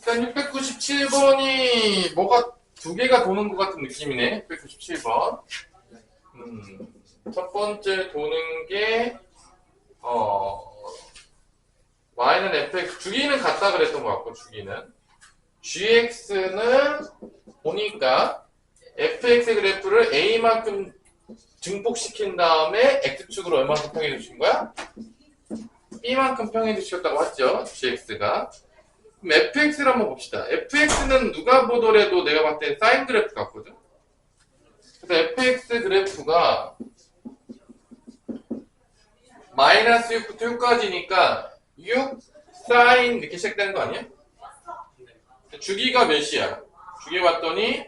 일단 697번이 뭐가 두 개가 도는 것 같은 느낌이네. 697번. 첫 번째 도는 게 y는 fx, 주기는 같다 그랬던 것 같고, 주기는 gx는 보니까 fx 그래프를 a만큼 증폭시킨 다음에 x축으로 얼마만큼 평해 주신 거야? b만큼 평해 주셨다고 했죠, gx가. 그럼 fx를 한번 봅시다. fx는 누가 보더라도 내가 봤을 때 사인 그래프 같거든. 그래서 fx 그래프가 마이너스 6부터 6까지니까 6 사인 이렇게 시작되는 거 아니야? 주기가 몇이야? 주기 봤더니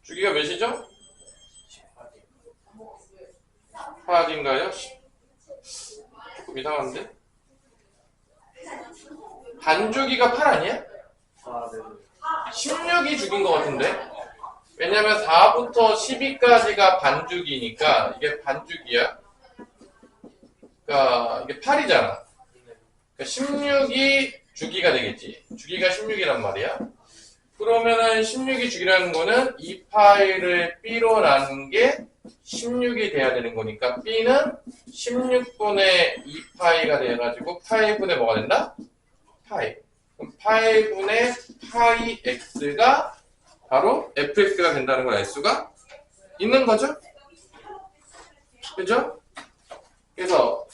주기가 몇이죠? 8인가요? 조금 이상한데? 반주기가 8 아니야? 아, 네. 16이 주기인 것 같은데? 왜냐면 4부터 12까지가 반주기니까 이게 반주기야. 그러니까 이게 8이잖아. 그러니까 16이 주기가 되겠지. 주기가 16이란 말이야. 그러면은 16이 주기라는 거는 이 파이를 B로 나눈 게 16이 돼야 되는 거니까 B는 16분의 2파이가 돼가지고 파이분의 뭐가 된다? 파이. 그럼 파이분의 파이 x가 바로 fx가 된다는 걸 알 수가 있는 거죠? 그죠? 그래서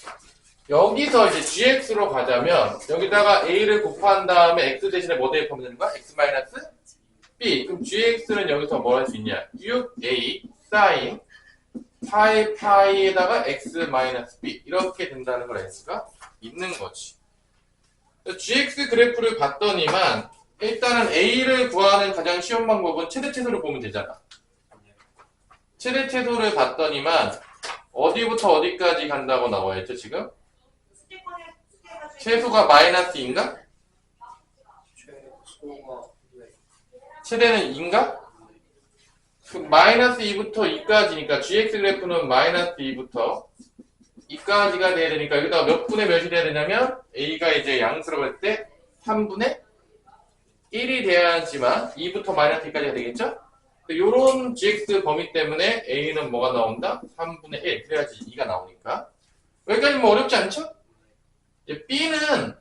여기서 이제 gx로 가자면 여기다가 a를 곱한 다음에 x 대신에 뭐 대입하면 되는 거야? x 마이너스 b. 그럼 gx는 여기서 뭐 할 수 있냐? 6a sin 파이에다가 x 마이너스 b 이렇게 된다는 걸 알 수가 있는 거지. gx 그래프를 봤더니만 일단은 a를 구하는 가장 쉬운 방법은 최대최소를 보면 되잖아. 최대최소를 봤더니만 어디부터 어디까지 간다고 나와있죠 지금? 최소가 마이너스 2인가? 최대는 2인가? 그 마이너스 2부터 2까지니까 gx 그래프는 마이너스 2부터 2까지가 돼야 되니까 여기다가 몇 분의 몇이 돼야 되냐면 a가 이제 양수라고 때 3분의 1이 돼야지만 2부터 마이너스 2까지가 되겠죠? 요런 gx 범위 때문에 a는 뭐가 나온다? 3분의 1. 그래야지 2가 나오니까. 여기까지 뭐 어렵지 않죠? 이제 b는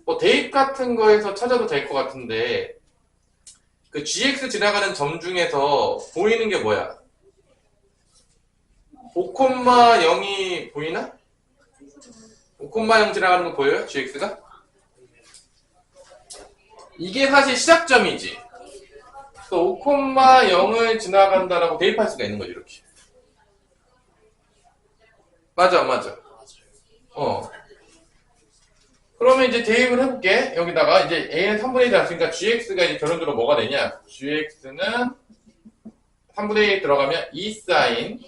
뭐 대입 같은 거에서 찾아도 될 것 같은데 그 gx 지나가는 점 중에서 보이는 게 뭐야? 5,0이 보이나? 5,0 지나가는 거 보여요? gx가? 이게 사실 시작점이지. 5,0을 지나간다라고 대입할 수가 있는 거지, 이렇게. 맞아. 그러면 이제 대입을 해볼게. 여기다가 이제 a는 3분의 1이 나왔으니까 gx가 이제 결론적으로 뭐가 되냐? gx는 3분의 1 들어가면 2 sin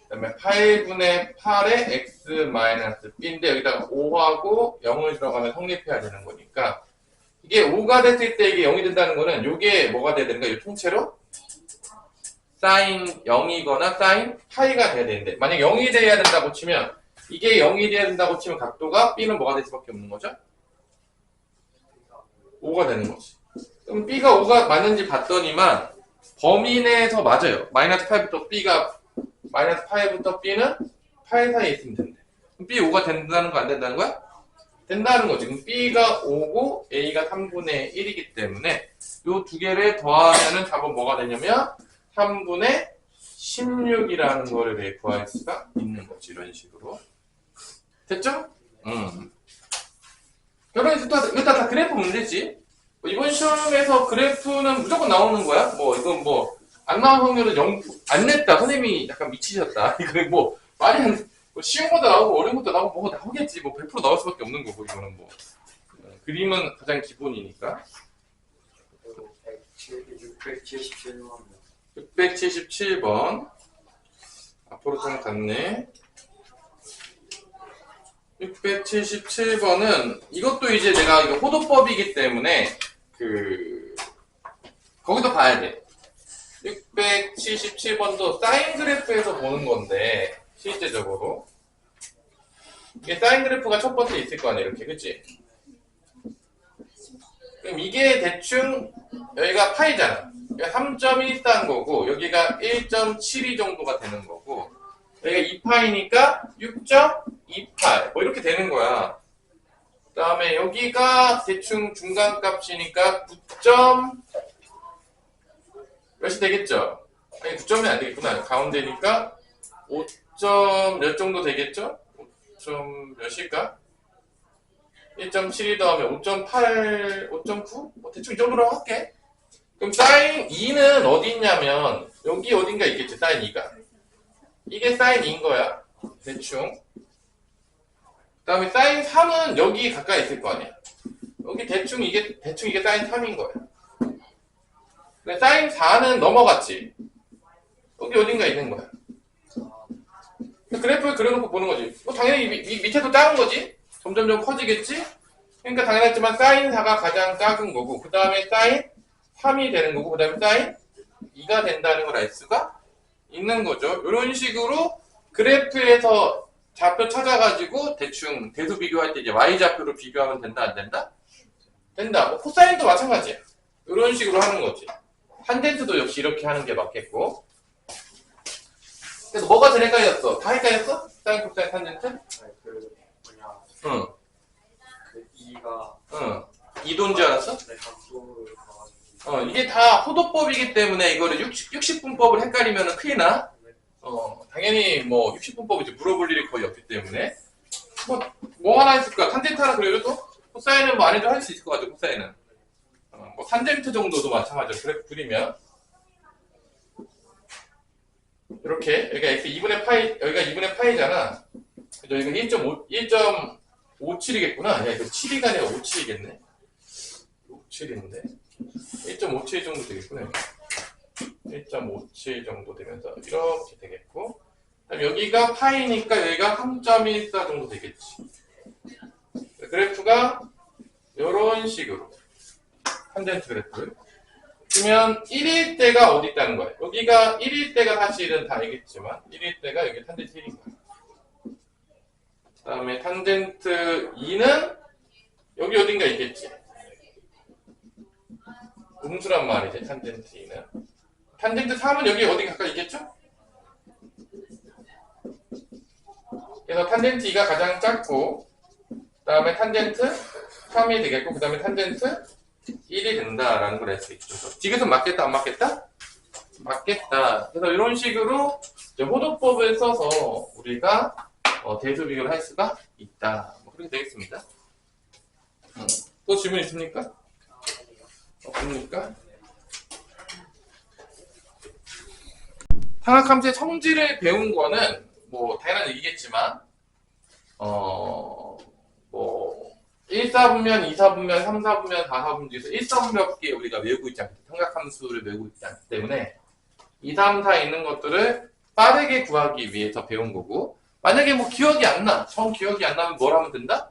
그 다음에 8분의 8의 x 마이너스 b인데 여기다가 5하고 0을 들어가면 성립해야 되는 거니까 이게 5가 됐을 때 이게 0이 된다는 거는 이게 뭐가 돼야 되는 거야? 이 통째로 sin 0이거나 sin 파이가 돼야 되는데 만약 0이 돼야 된다고 치면 이게 0이 돼야 된다고 치면 각도가 b는 뭐가 될 수밖에 없는 거죠? 5가 되는 거지. 그럼 b가 5가 맞는지 봤더니만 범위 내에서 맞아요. 마이너스 8부터 b가 마이너스 8부터 b는 8 사이에 있으면 된대. 그럼 b 5가 된다는 거 안 된다는 거야? 된다는 거지. 그럼 b가 5고 a가 3분의 1이기 때문에 요 두 개를 더하면은 답은 뭐가 되냐면 3분의 16이라는 거를 구할 수가 있는 거지. 이런 식으로. 됐죠? 결론이 일단 다 그래프 문제지. 이번 시험에서 그래프는 무조건 나오는 거야. 뭐 이건 뭐 안 나온 확률은 0, 안 냈다. 선생님이 약간 미치셨다. 이거 뭐 말이 안 뭐 쉬운 것도 나오고 어려운 것도 나오고 뭐 나오겠지. 뭐 100% 나올 수밖에 없는 거고 이거는 뭐 그림은 가장 기본이니까. 677번 앞으로 좀 갔네. 677번은 이것도 이제 내가 이거 호도법이기 때문에 거기도 봐야 돼. 677번도 사인 그래프에서 보는 건데 실제적으로 이게 사인 그래프가 첫 번째 있을 거 아니야 이렇게 그치? 그럼 이게 대충 여기가 파이잖아. 3.14인 거고 여기가 1.72 정도가 되는 거고 여기가 2파이니까 6.28 뭐 이렇게 되는 거야. 그 다음에 여기가 대충 중간값이니까 9. 몇이 되겠죠? 아니 9점이 안 되겠구나. 가운데니까 5점 몇 정도 되겠죠? 5점 몇일까? 1.72 더하면 5.8, 5.9? 뭐 대충 이 정도로 할게. 그럼 사인 2는 어디 있냐면 여기 어딘가 있겠지. 사인 2가. 이게 사인 2인 거야. 대충. 그 다음에 사인 3은 여기 가까이 있을 거 아니야. 여기 대충 이게 사인 3인 거야. 근데 사인 4는 넘어갔지. 여기 어딘가 있는 거야. 그래프를 그려놓고 보는 거지. 당연히 밑에도 작은 거지. 점점점 커지겠지. 그러니까 당연하지만 사인 4가 가장 작은 거고 그 다음에 사인 3이 되는 거고 그 다음에 사인 2가 된다는 걸 알 수가 있는 거죠. 이런 식으로 그래프에서 좌표 찾아가지고 대충 대수 비교할 때 이제 y좌표로 비교하면 된다 안 된다? 된다. 뭐 코사인도 마찬가지야. 이런 식으로 하는 거지. 탄젠트도 역시 이렇게 하는 게 맞겠고. 그래서 뭐가 제일 헷갈렸어? 다 헷갈렸어? 사인, 코사인, 탄젠트? 그 뭐냐 응. 그 2가 응. 이도인 줄 알았어? 내 각도를 봐가지고 이게 다 호도법이기 때문에 이거를 60분법을 헷갈리면 큰일 나. 당연히 뭐 60분법이 이제 물어볼 일이 거의 없기 때문에 뭐 하나 있을까? 탄젠트 하나 그려도 코사인은 뭐 안 해도 할 수 있을 것 같아. 코사인은 뭐 탄젠트 정도도 마찬가지로 그래프 그리면 이렇게 여기가 x 2분의 파이 여기가 2분의 파이잖아. 여기가 1.57이겠구나. 야 이거 7이가 아니라 57이겠네. 57인데 1.57 정도 되겠구나. 1.57 정도 되면서 이렇게 되겠고 그다음 여기가 파이니까 여기가 3.14 정도 되겠지. 그래프가 이런 식으로 탄젠트 그래프 그러면 1일 때가 어디 있다는 거야. 여기가 1일 때가 사실은 다 알겠지만 1일 때가 여기 탄젠트 1인 거야. 그 다음에 탄젠트 2는 여기 어딘가 있겠지. 음수란 말이지. 탄젠트 2는 탄젠트 3은 여기 어디 가까이 있겠죠? 그래서 탄젠트 2가 가장 작고 그 다음에 탄젠트 3이 되겠고 그 다음에 탄젠트 1이 된다라는 걸 알 수 있죠. 디귿은 맞겠다 안 맞겠다? 맞겠다. 그래서 이런 식으로 이제 호도법을 써서 우리가 대수 비교를 할 수가 있다. 뭐 그렇게 되겠습니다. 또 질문 있습니까? 없습니까? 삼각함수의 성질을 배운 거는 뭐 당연한 얘기겠지만 뭐 1사분면, 2사분면, 3사분면, 4사분면 중에서 1사분면밖에 우리가 외우고 있지 않기 때문에 삼각함수를 외우고 있지 않기 때문에 2, 3, 4 있는 것들을 빠르게 구하기 위해서 배운 거고 만약에 뭐 기억이 안 나, 기억이 안 나면 뭘 하면 된다?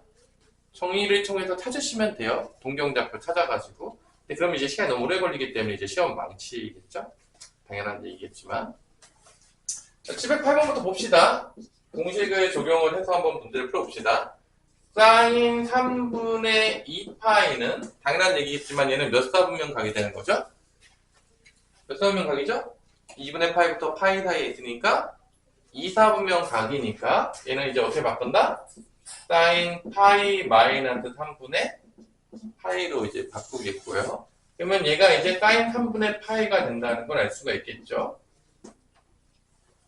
정의를 통해서 찾으시면 돼요. 동경좌표 찾아가지고. 근데 그러면 이제 시간이 너무 오래 걸리기 때문에 이제 시험 망치겠죠? 당연한 얘기겠지만. 자, 708번부터 봅시다. 공식을 적용을 해서 한번 문제를 풀어봅시다. 사인 3분의 2파이는 당연한 얘기겠지만 얘는 몇 사분면 각이 되는 거죠? 몇 사분면 각이죠? 2분의 파이부터 파이 사이에 있으니까 2사분면 각이니까 얘는 이제 어떻게 바꾼다? 사인 파이 마이너스 3분의 파이로 이제 바꾸겠고요. 그러면 얘가 이제 사인 3분의 파이가 된다는 걸 알 수가 있겠죠.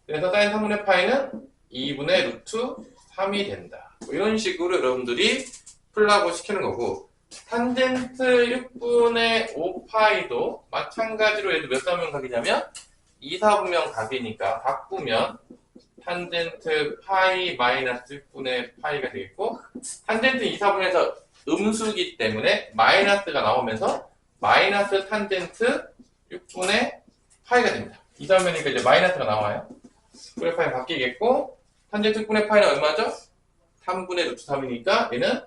그래서 사인 3분의 파이는 2분의 루트 3이 된다. 뭐 이런 식으로 여러분들이 풀라고 시키는 거고 탄젠트 6분의 5파이도 마찬가지로 얘도 몇 사분면 각이냐면 2사분면 각이니까 바꾸면 탄젠트 파이 마이너스 6분의 파이가 되겠고 탄젠트 2사분면에서 음수기 때문에 마이너스가 나오면서 마이너스 탄젠트 6분의 파이가 됩니다. 2사분면이니까 이제 마이너스가 나와요. 6분의 파이 바뀌겠고 탄젠트 6분의 파이는 얼마죠? 3분의 루트 3이니까 얘는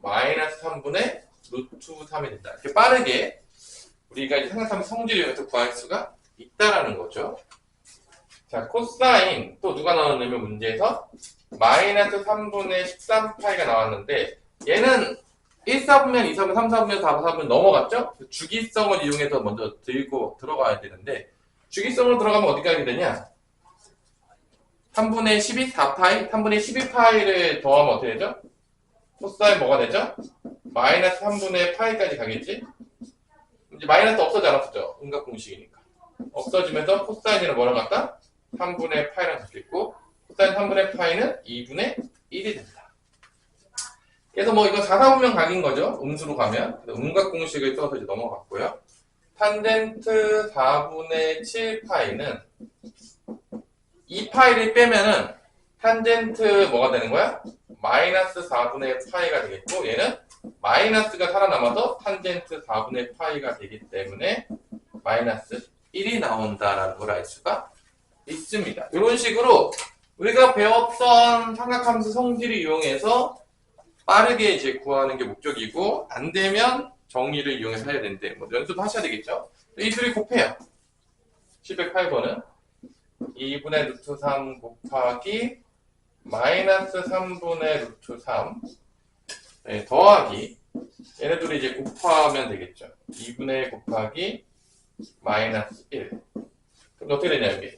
마이너스 3분의 루트 3이 된다. 이렇게 빠르게 우리가 이제 삼각함수 성질을 이용해서 구할 수가 있다라는 거죠. 자, 코사인 또 누가 나왔냐면 문제에서 마이너스 3분의 13파이가 나왔는데 얘는 1사분면, 2사분면, 3사분면, 4사분면 넘어갔죠? 주기성을 이용해서 먼저 들고 들어가야 되는데 주기성으로 들어가면 어디까지 되냐? 3분의 12, 4파이, 3분의 12파이를 더하면 어떻게 되죠? 코사인 뭐가 되죠? 마이너스 3분의 파이까지 가겠지? 이제 마이너스 없어지 않았죠? 음각 공식이니까. 없어지면서 코사인이는 뭐랑 같다? 3분의 파이랑 같겠고 코사인 3분의 파이는 2분의 1이 된다. 그래서 뭐 이거 4사분면 각인 거죠? 음수로 가면. 음각 공식을 써서 이제 넘어갔고요. 탄젠트 4분의 7파이는 2파이를 빼면은 탄젠트 뭐가 되는 거야? 마이너스 4분의 파이가 되겠고 얘는 마이너스가 살아남아서 탄젠트 4분의 파이가 되기 때문에 마이너스 1이 나온다라는 걸 알 수가 있습니다. 이런 식으로 우리가 배웠던 삼각함수 성질을 이용해서 빠르게 이제 구하는 게 목적이고 안 되면 정의를 이용해서 해야 되는데 뭐 연습하셔야 되겠죠? 이 둘이 곱해요. 708번은 2분의 루트 3 곱하기 마이너스 3분의 루트 3 네, 더하기 얘네들이 이제 곱하면 되겠죠. 2분의 곱하기 마이너스 1 그럼 어떻게 되냐 여기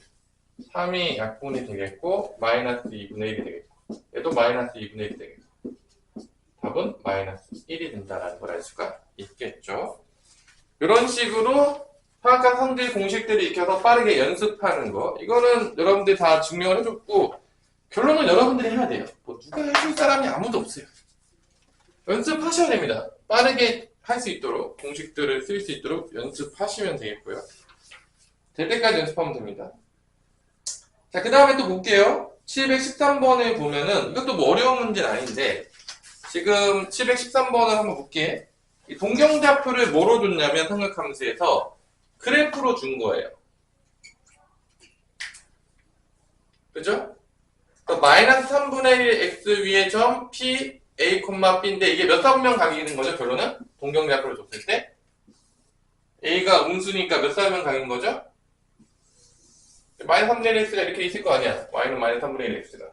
3이 약분이 되겠고 마이너스 2분의 1이 되겠고 얘도 마이너스 2분의 1이 되겠고 답은 마이너스 1이 된다는 걸 알 수가 있겠죠. 이런 식으로 삼각함 성질 공식들을 익혀서 빠르게 연습하는 거 이거는 여러분들이 다 증명을 해줬고 결론은 여러분들이 해야 돼요. 뭐 누가 해줄 사람이 아무도 없어요. 연습하셔야 됩니다. 빠르게 할 수 있도록 공식들을 쓸 수 있도록 연습하시면 되겠고요. 될 때까지 연습하면 됩니다. 자, 그 다음에 또 볼게요. 713번을 보면은 이것도 뭐 어려운 문제는 아닌데 지금 713번을 한번 볼게. 이 동경좌표를 뭐로 줬냐면 삼각함수에서 그래프로 준 거예요. 그죠? 마이너스 3분의 1 x 위의 점 p a, b인데 이게 몇 사분면 각이는 거죠? 결론은 동경좌표를 줬을 때 a가 음수니까 몇 사분면 각인 거죠? 마이너스 3분의 1 x가 이렇게 있을 거 아니야? y는 마이너스 3분의 1 x가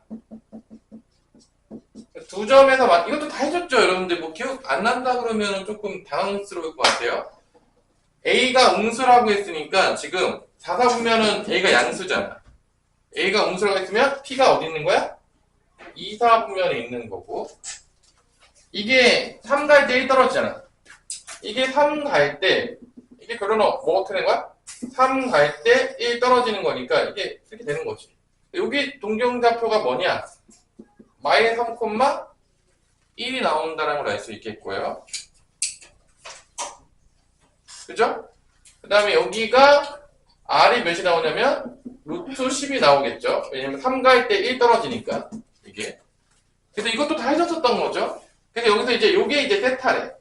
두 점에서 이것도 다 해줬죠 여러분들. 뭐 기억 안 난다 그러면 조금 당황스러울 것 같아요. a가 음수라고 했으니까 지금 4사분면은 a가 양수잖아. a가 음수라고 했으면 p가 어디 있는 거야? 2사분면에 있는 거고 이게 3 갈 때 1 떨어지잖아. 이게 3 갈 때 이게 결론은 뭐 어떻게 되는 거야? 3 갈 때 1 떨어지는 거니까 이게 이렇게 되는 거지. 여기 동경좌표가 뭐냐? 마이너스 3, 1이 나온다는 걸 알 수 있겠고요. 그죠? 그 다음에 여기가 R이 몇이 나오냐면 루트 10이 나오겠죠. 왜냐면 3 갈 때 1 떨어지니까 이게. 그래서 이것도 다 해줬었던 거죠. 그래서 여기서 이제 요게 이제 세타래.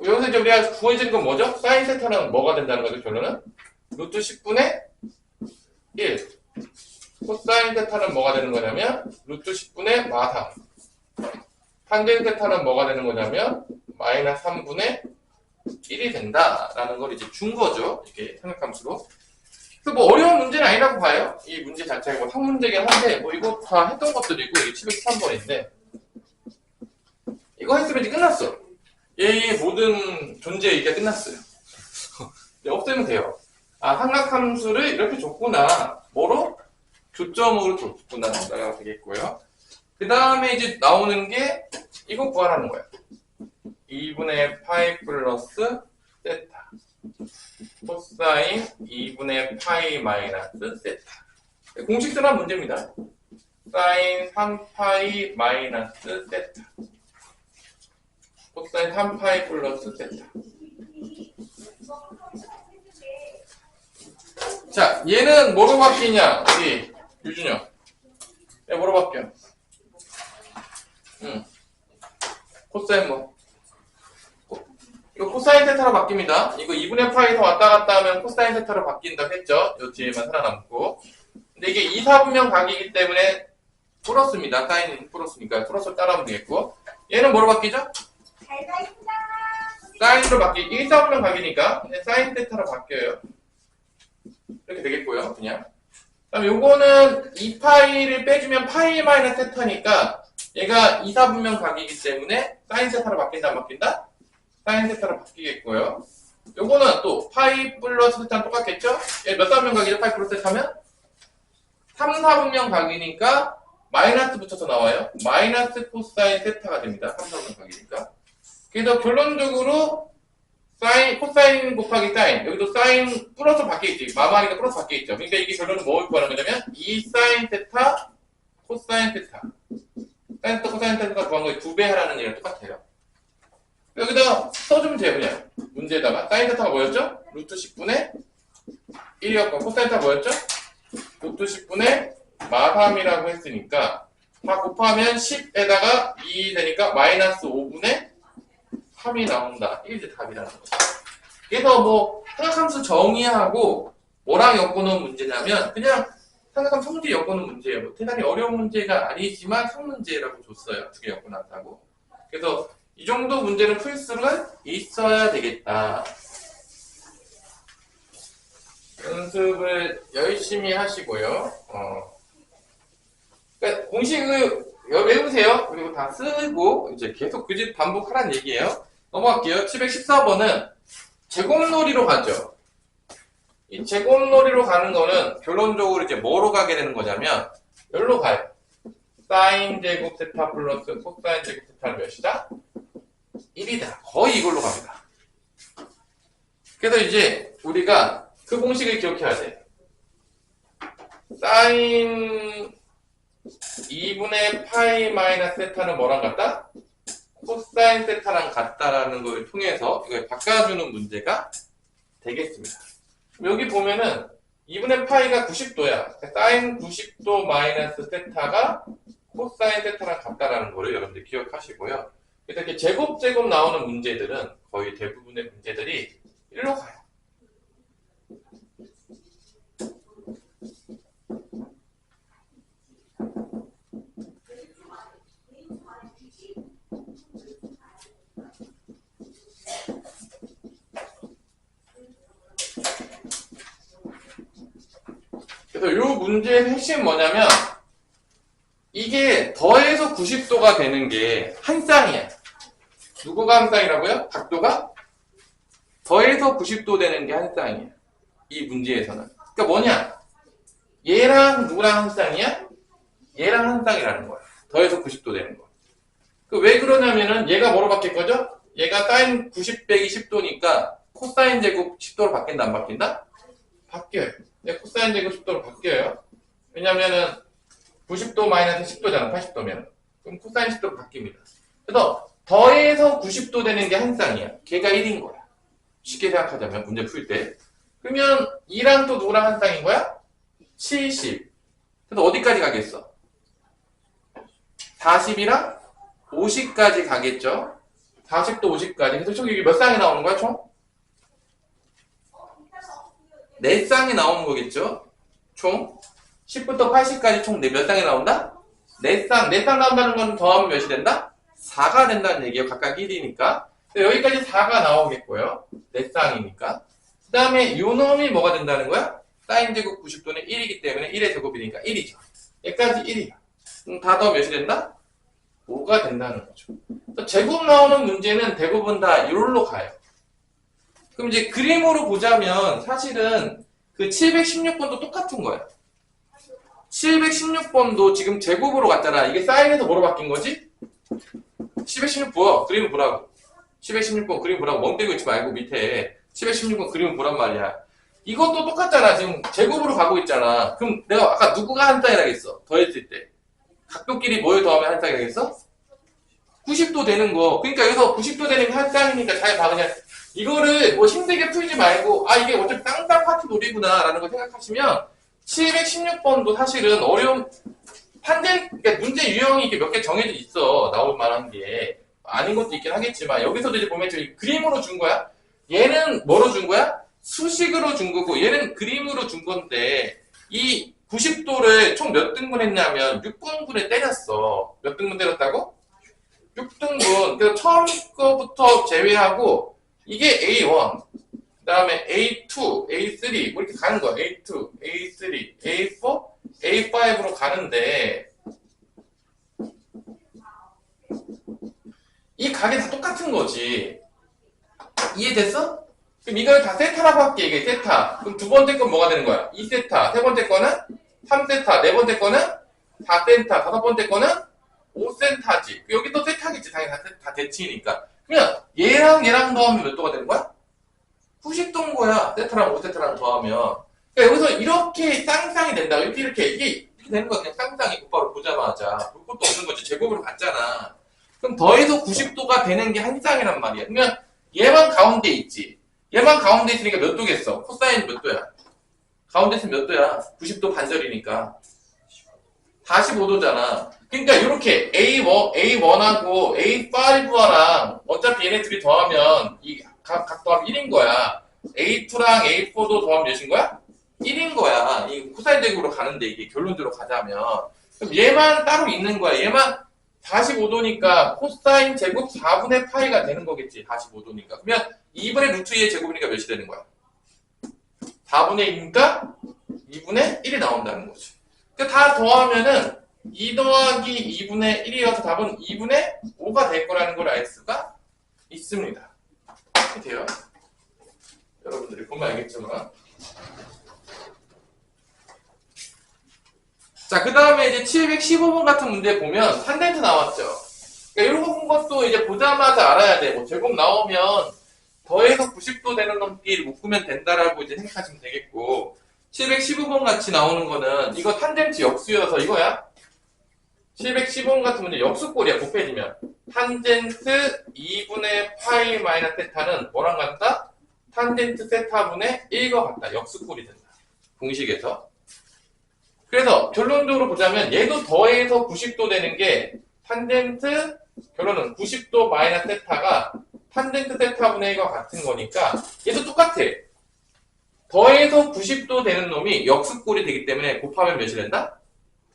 여기서 이제 우리가 구해지는 건 뭐죠? 사인 세타는 뭐가 된다는 거죠, 결론은? 루트 10분의 1. 코사인 세타는 뭐가 되는 거냐면 루트 10분의 마3. 탄젠 세타는 뭐가 되는 거냐면 마이너스 3분의 1이 된다라는 걸 이제 준 거죠. 이게 삼각함수로. 그래서 뭐 어려운 문제는 아니라고 봐요. 이 문제 자체가 뭐 상문제긴 한데 뭐 이거 다 했던 것들이고 이게 713번인데 이거 했으면 이제 끝났어. 얘의 모든 존재 얘기가 끝났어요. 없애면 돼요. 아, 삼각함수를 이렇게 줬구나. 뭐로? 교점으로 줬구나. 나가 되겠고요. 그 다음에 이제 나오는 게 이거 구하라는 거야. 2분의 파이 플러스 세타. 코사인 2분의 파이 마이너스 세타. 공식들한 문제입니다. 사인 3파이 마이너스 세타. 코사인 3파이 플러스 세타. 자, 얘는 뭐로 바뀌냐? 우리 유준영. 얘 뭐로 바뀌어? 코사인 뭐? 이거 코사인 세타로 바뀝니다. 이거 2분의 파이에서 왔다 갔다 하면 코사인 세타로 바뀐다고 했죠? 요 뒤에만 살아남고. 근데 이게 2사분면 각이기 때문에 플러스입니다. 사인은 플러스니까 플러스를 따라하면 되겠고. 얘는 뭐로 바뀌죠? 사인으로 바뀌, 1사분면 각이니까 사인 세타로 바뀌어요. 이렇게 되겠고요. 그냥. 그다음 요거는 2파이를 빼주면 파이 마이너스 세타니까 얘가 2, 4분면 각이기 때문에 사인 세타로 바뀐다 안 바뀐다? 사인 세타로 바뀌겠고요. 요거는 또 파이 플러스 세타는 똑같겠죠? 얘 몇 사분면 각이죠? 파이 플러스 세타면? 3, 4분면 각이니까 마이너스 붙여서 나와요. 마이너스 코사인 세타가 됩니다. 3, 4분면 각이니까. 그래서 결론적으로 사인, 코사인 곱하기 사인. 여기도 사인 플러스 바뀌겠지. 마마니까 플러스 바뀌겠죠. 그러니까 이게 결론은 뭘 구하는 거냐면 2 사인 세타, 코사인 세타. 사인 세타, 코사인 세타가 구한 거에 2배 하라는 얘기랑 똑같아요. 여기다 써주면 돼요, 그냥. 문제에다가. 사인 세타가 뭐였죠? 루트 10분의 1이었고, 코사인 세타가 뭐였죠? 루트 10분의 마3이라고 했으니까, 다 곱하면 10에다가 2 되니까 마이너스 5분의 3이 나온다. 이게 이제 답이라는 거죠. 그래서 뭐, 삼각함수 정의하고, 뭐랑 엮어놓은 문제냐면, 그냥 삼각함 성질 엮어놓은 문제예요. 뭐 대단히 어려운 문제가 아니지만 성문제라고 줬어요. 두 개 엮어놨다고. 그래서 이 정도 문제는 풀 수는 있어야 되겠다. 연습을 열심히 하시고요. 그러니까 공식을 외우세요. 그리고 다 쓰고 이제 계속 그 집 반복하라는 얘기예요. 넘어갈게요. 714번은 제곱놀이로 가죠. 이 제곱놀이로 가는 거는 결론적으로 이제 뭐로 가게 되는 거냐면 여기로 가요. 사인 제곱 세타 플러스 코사인 제곱 세타는 몇이다? 1이다. 거의 이걸로 갑니다. 그래서 이제 우리가 그 공식을 기억해야 돼. 사인 2분의 파이 마이너스 세타는 뭐랑 같다? 코사인 세타랑 같다라는 걸 통해서 이걸 바꿔주는 문제가 되겠습니다. 여기 보면은 2분의 파이가 90도야. 사인 90도 마이너스 세타가 코사인 세타랑 같다라는 거를 여러분들 기억하시고요. 그래서 이렇게 제곱 나오는 문제들은 거의 대부분의 문제들이 1로 가요. 그래서 이 문제의 핵심은 뭐냐면 이게 더해서 90도가 되는 게 한 쌍이야. 누구가 한 쌍이라고요? 각도가? 더해서 90도 되는 게 한 쌍이야. 이 문제에서는. 그러니까 뭐냐? 얘랑 누구랑 한 쌍이야? 얘랑 한 쌍이라는 거야. 더해서 90도 되는 거. 왜 그러냐면은 얘가 뭐로 바뀔 거죠? 얘가 사인 90 빼기 10도니까 코사인 제곱 10도로 바뀐다 안 바뀐다? 바뀌어요. 코사인 제곱 10도로 바뀌어요. 왜냐면은 90도 마이너스 10도잖아. 80도면. 그럼 코사인 10도로 바뀝니다. 그래서 더해서 90도 되는 게 한 쌍이야. 걔가 1인 거야. 쉽게 생각하자면 문제 풀 때. 그러면 2랑 또 누구랑 한 쌍인 거야? 70. 그래서 어디까지 가겠어? 40이랑 50까지 가겠죠? 40도 50까지. 그래서 총 이게 몇 쌍이 나오는 거야, 총? 4쌍이 나오는 거겠죠? 총 10부터 80까지 총 몇 쌍이 나온다? 4쌍. 4쌍 나온다는 건 더하면 몇이 된다? 4가 된다는 얘기예요. 각각 1이니까. 여기까지 4가 나오겠고요. 4쌍이니까. 그 다음에 요 놈이 뭐가 된다는 거야? 사인 제곱 90도는 1이기 때문에 1의 제곱이니까 1이죠. 여기까지 1이야. 그럼 다 더하면 몇이 된다? 5가 된다는 거죠. 제곱 나오는 문제는 대부분 다 이rol로 가요. 그럼 이제 그림으로 보자면 사실은 그 716번도 똑같은 거야. 716번도 지금 제곱으로 갔잖아. 이게 사인에서 뭐로 바뀐 거지? 716 보여. 그림을 보라고. 716번 그림 보라고. 멍 때리고 있지 말고 밑에 716번 그림을 보란 말이야. 이것도 똑같잖아. 지금 제곱으로 가고 있잖아. 그럼 내가 아까 누구가 한 쌍이라겠어? 더했을 때. 각도끼리 뭘 더하면 한 쌍이라겠어? 90도 되는 거. 그러니까 여기서 90도 되는 게 한 쌍이니까 잘 봐. 그냥 이거를 뭐 힘들게 풀지 말고 이게 어차피 땅땅 파티 놀이구나 라는 거 생각하시면 716번도 사실은 어려운 그러니까 문제 유형이 몇 개 정해져 있어. 나올 만한 게. 아닌 것도 있긴 하겠지만 여기서도 이제 보면 저기 그림으로 준 거야. 얘는 뭐로 준 거야? 수식으로 준 거고 얘는 그림으로 준 건데 이 90도를 총 몇 등분 했냐면 6등분에 때렸어. 몇 등분 때렸다고? 6등분. 그래서 처음 거부터 제외하고 이게 A1, 그 다음에 A2, A3 뭐 이렇게 가는 거야. A2, A3, A4, A5로 가는데 이 각이 다 똑같은 거지. 이해됐어? 그럼 이걸 다 세타라고 할게. 이게 세타. 그럼 두 번째 건 뭐가 되는 거야? 2세타. 세 번째 거는 3세타. 네 번째 거는 4세타. 다섯 번째 거는 5세타지. 여기도 세타겠지. 당연히 다 대치니까. 그러면 얘랑 더하면 몇 도가 되는 거야? 90도인 거야. 세타랑 5세타랑 더하면. 그러니까 여기서 이렇게 쌍쌍이 된다. 이렇게 이게 되는 거야. 그냥 쌍쌍이 곧바로 보자마자. 볼 것도 없는 거지. 제곱으로 갔잖아. 그럼 더해서 90도가 되는 게 한 쌍이란 말이야. 그러면 얘만 가운데 있지. 얘만 가운데 있으니까 몇 도겠어? 코사인 몇 도야? 가운데 있으면 몇 도야? 90도 반절이니까. 45도잖아. 그러니까 이렇게 A1하고 A5랑 어차피 얘네 둘이 더하면 각 더하면 1인 거야. A2랑 A4도 더하면 몇인 거야? 1인 거야. 이 코사인 제곱으로 가는데 이게 결론적으로 가자면. 그럼 얘만 따로 있는 거야. 얘만 45도니까 코사인 제곱 4분의 파이가 되는 거겠지. 45도니까. 그러면 2분의 루트 2의 제곱이니까 몇이 되는 거야? 4분의 2니까 2분의 1이 나온다는 거지. 그러니까 다 더하면은 2 더하기 2분의 1이어서 답은 2분의 5가 될 거라는 걸 알 수가 있습니다. 이렇게 돼요. 여러분들이 보면 알겠지만. 자, 그 다음에 이제 715번 같은 문제 보면 탄젠트 나왔죠. 그러니까 이런 것도 이제 보자마자 알아야 돼. 뭐 제곱 나오면 더해서 90도 되는 놈끼리 묶으면 된다라고 이제 생각하시면 되겠고, 715번 같이 나오는 거는 이거 탄젠트 역수여서 이거야. 715번 같은 문제 역수꼴이야. 곱해지면 탄젠트 2분의 파이 마이너스 세타는 뭐랑 같다? 탄젠트 세타분의 1과 같다. 역수꼴이 된다. 공식에서. 그래서 결론적으로 보자면 얘도 더해서 90도 되는 게 탄젠트 결론은 90도 마이너스 세타가 탄젠트 세타분의 1과 같은 거니까 얘도 똑같아. 더해서 90도 되는 놈이 역수꼴이 되기 때문에 곱하면 몇이 된다?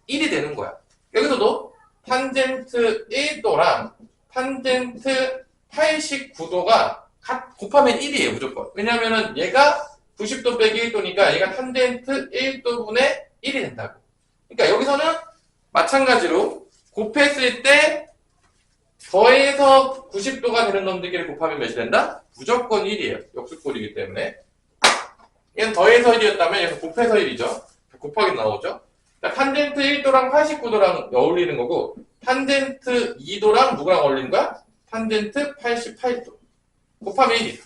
1이 되는 거야. 여기서도 탄젠트 1도랑 탄젠트 89도가 곱하면 1이에요. 무조건. 왜냐면은 얘가 90도 빼기 1도니까 얘가 탄젠트 1도분의 1이 된다고. 그러니까 여기서는 마찬가지로 곱했을 때 더해서 90도가 되는 놈들끼리 곱하면 몇이 된다? 무조건 1이에요. 역수꼴이기 때문에. 얘는 더해서 1이었다면 얘는 곱해서 1이죠. 곱하기 나오죠. 그러니까 탄젠트 1도랑 89도랑 어울리는 거고 탄젠트 2도랑 누구랑 어울리는 거야? 탄젠트 88도. 곱하면 1이죠.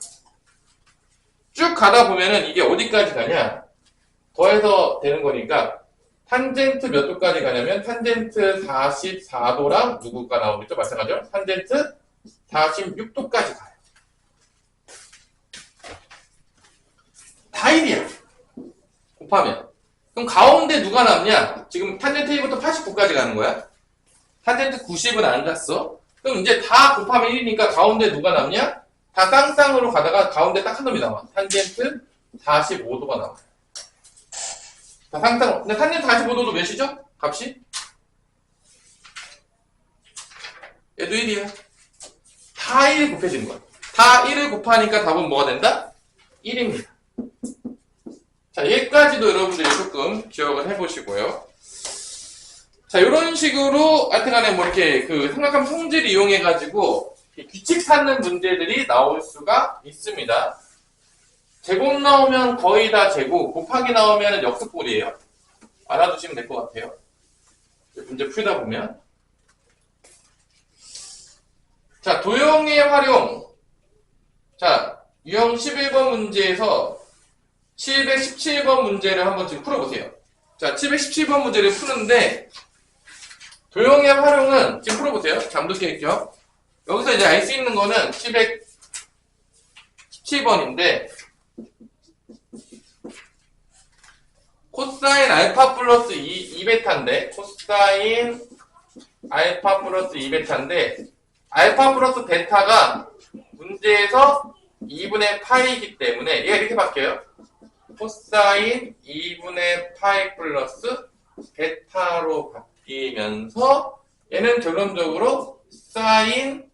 쭉 가다 보면은 이게 어디까지 가냐? 더해서 되는 거니까 탄젠트 몇 도까지 가냐면 탄젠트 44도랑 누구가 나오겠죠? 마찬가지로 탄젠트 46도까지 가요. 다 1이야. 곱하면. 그럼 가운데 누가 남냐? 지금 탄젠트 1부터 89까지 가는 거야. 탄젠트 90은 안 갔어. 그럼 이제 다 곱하면 1이니까 가운데 누가 남냐? 다 쌍쌍으로 가다가 가운데 딱 한 놈이 나와. 탄젠트 45도가 나와. 다 쌍쌍. 근데 탄젠트 45도도 몇이죠? 값이? 얘도 1이야. 다 1이 곱해지는 거야. 다 1을 곱하니까 답은 뭐가 된다? 1입니다. 자, 얘까지도 여러분들이 조금 기억을 해보시고요. 자, 이런 식으로 하여튼간에 뭐 이렇게 그 삼각함 성질 이용해가지고 규칙 찾는 문제들이 나올 수가 있습니다. 제곱 나오면 거의 다 제곱, 곱하기 나오면 역수꼴이에요. 알아두시면 될 것 같아요. 문제 풀다 보면. 자, 도형의 활용. 자, 유형 11번 문제에서 717번 문제를 한번 지금 풀어보세요. 자, 717번 문제를 푸는데 도형의 활용은 지금 풀어보세요. 잠도케이죠. 여기서 이제 알 수 있는 거는 717번인데 코사인 알파 플러스 2베타인데 코사인 알파 플러스 2베타인데 알파 플러스 베타가 문제에서 2분의 파이이기 때문에 얘가 이렇게 바뀌어요. 코사인 2분의 파이 플러스 베타로 바뀌면서 얘는 결론적으로 사인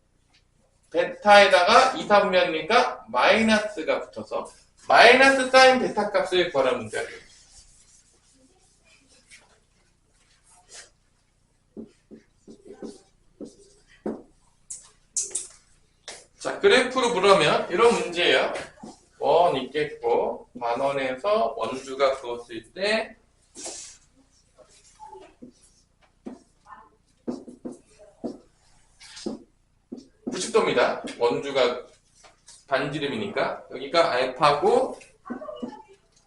베타에다가 2, 3면이니까 마이너스가 붙어서 마이너스 사인 베타 값을 구하라는 문제가 돼요. 자, 그래프로 보려면 이런 문제예요. 원 있겠고 반원에서 원주가 그었을 때 90도입니다. 원주가 반지름이니까 여기가 알파고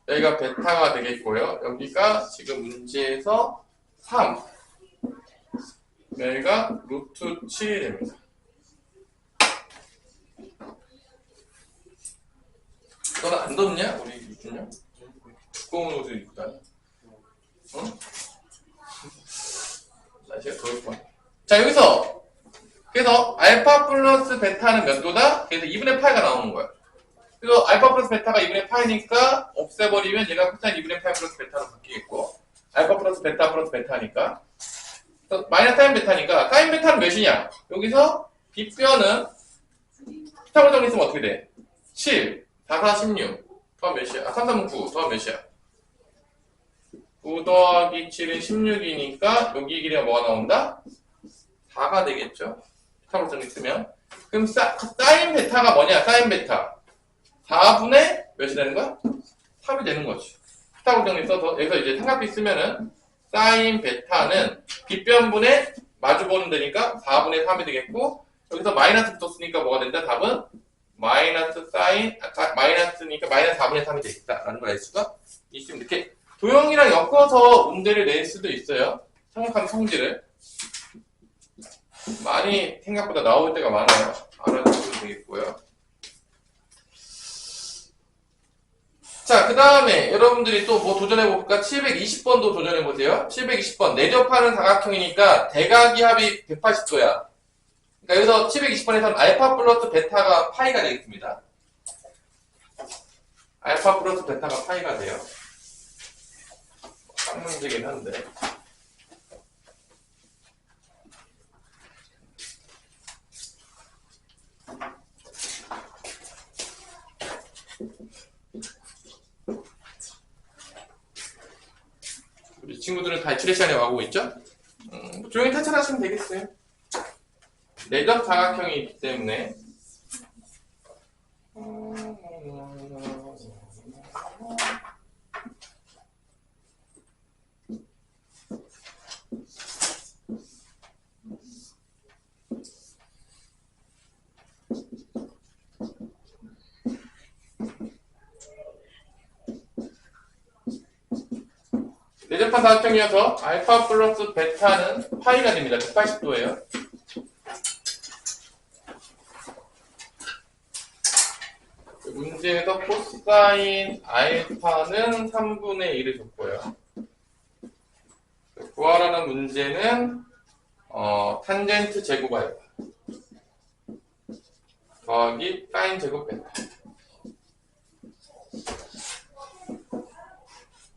여기가 베타가 되겠고요. 여기가 지금 문제에서 3 여기가 루트 7이 됩니다. 너는 안 덥냐? 우리 이준요? 두꺼운 옷을 입고 다녀. 응? 날씨가 더울 거야. 자, 여기서 그래서 알파 플러스 베타는 몇 도다? 그래서 2분의 파이가 나오는 거야. 그래서 알파 플러스 베타가 2분의 파이니까 없애버리면 얘가 코사인 2분의 파이 플러스 베타로 바뀌겠고 알파 플러스 베타니까 그래서 마이너스 사인 베타니까 사인 베타는 몇이냐? 여기서 빗변은 피타고라 정리 쓰면 어떻게 돼? 7 4, 4, 16 더하면 몇이야? 3, 3, 9 더하면 몇이야? 9 더하기 7은 16이니까 여기 길이가 뭐가 나온다? 4가 되겠죠. 피타고라 정리 쓰면 그럼 사인 베타가 뭐냐? 사인 베타 4분의 몇이 되는 거야? 3이 되는 거지. 피타고라 정리 써서 여기서 이제 삼각비 쓰면은 사인 베타는 빗변분의 마주보는 데니까 4분의 3이 되겠고 여기서 마이너스 붙었으니까 뭐가 된다? 답은 마이너스 사인, 마이너스니까 마이너스 4분의 3이 되겠다라는 걸 알 수가 있으면 이렇게 도형이랑 엮어서 문제를 낼 수도 있어요. 정확한 성질을. 많이 생각보다 나올 때가 많아요. 알아주시면 되겠고요. 자, 그 다음에 여러분들이 또 뭐 도전해볼까? 720번도 도전해보세요. 720번. 내접하는 사각형이니까 대각이 합이 180도야. 그러니까 여기서 720번에서는 알파 플러스 베타가 파이가 되겠습니다. 알파 플러스 베타가 파이가 돼요. 딱 문제긴 한데. 우리 친구들은 탈출의 시간에 와고 있죠? 조용히 탈출하시면 되겠어요. 내접 사각형이 있기 때문에 내접한 사각형이어서 알파 플러스 베타는 파이가 됩니다. 180도예요. 문제에서 코사인 알파는 3분의 1을 줬고요. 구하라는 문제는 탄젠트 제곱 알파 더하기 사인 제곱 베타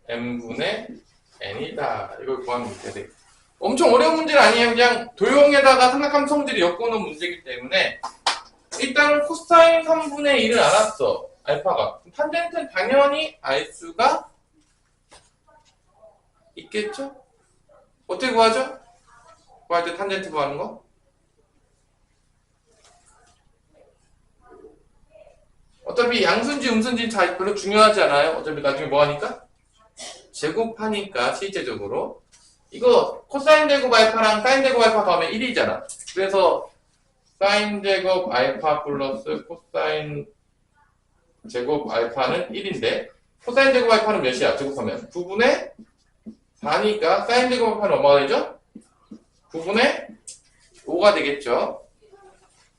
n분의 n이다. 이걸 구하면 돼. 엄청 어려운 문제는 아니에요. 그냥 도형에다가 삼각함 성질을 엮어놓은 문제이기 때문에 일단은 코사인 3분의 1을 알았어. 알파가. 탄젠트는 당연히 알 수가 있겠죠? 어떻게 구하죠? 구할 때 탄젠트 구하는 거? 어차피 양수인지 음수인지 잘 별로 중요하지 않아요. 어차피 나중에 뭐 하니까? 제곱하니까 실제적으로. 이거 코사인 제곱 알파랑 사인 제곱 알파 더하면 1이잖아. 그래서 사인 제곱 알파 플러스 코사인 제곱 알파는 1인데 코사인 제곱 알파는 몇이야? 제곱하면 9분의 4니까 사인 제곱 알파는 얼마가 되죠? 9분의 5가 되겠죠.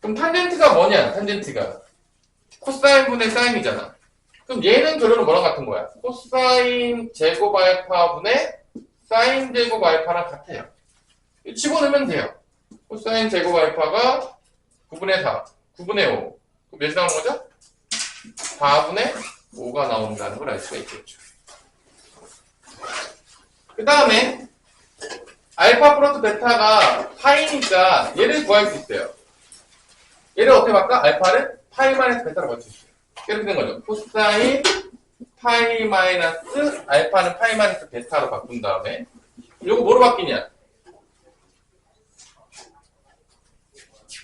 그럼 탄젠트가 뭐냐? 탄젠트가 코사인 분의 사인이잖아. 그럼 얘는 결론은 뭐랑 같은 거야? 코사인 제곱 알파 분의 사인 제곱 알파랑 같아요. 집어넣으면 돼요. 코사인 제곱 알파가 9분의 4, 9분의 5. 그럼 몇이 나오는 거죠? 4분의 5가 나온다는 걸 알 수가 있겠죠. 그 다음에 알파 플러스 베타가 파이니까 얘를 구할 수 있어요. 얘를 어떻게 바꿔? 알파를 파이 마이너스 베타로 바꿀 수 있어요. 이렇게 된 거죠. 코사인 파이 마이너스 알파는 파이 마이너스 베타로 바꾼 다음에 이거 뭐로 바뀌냐?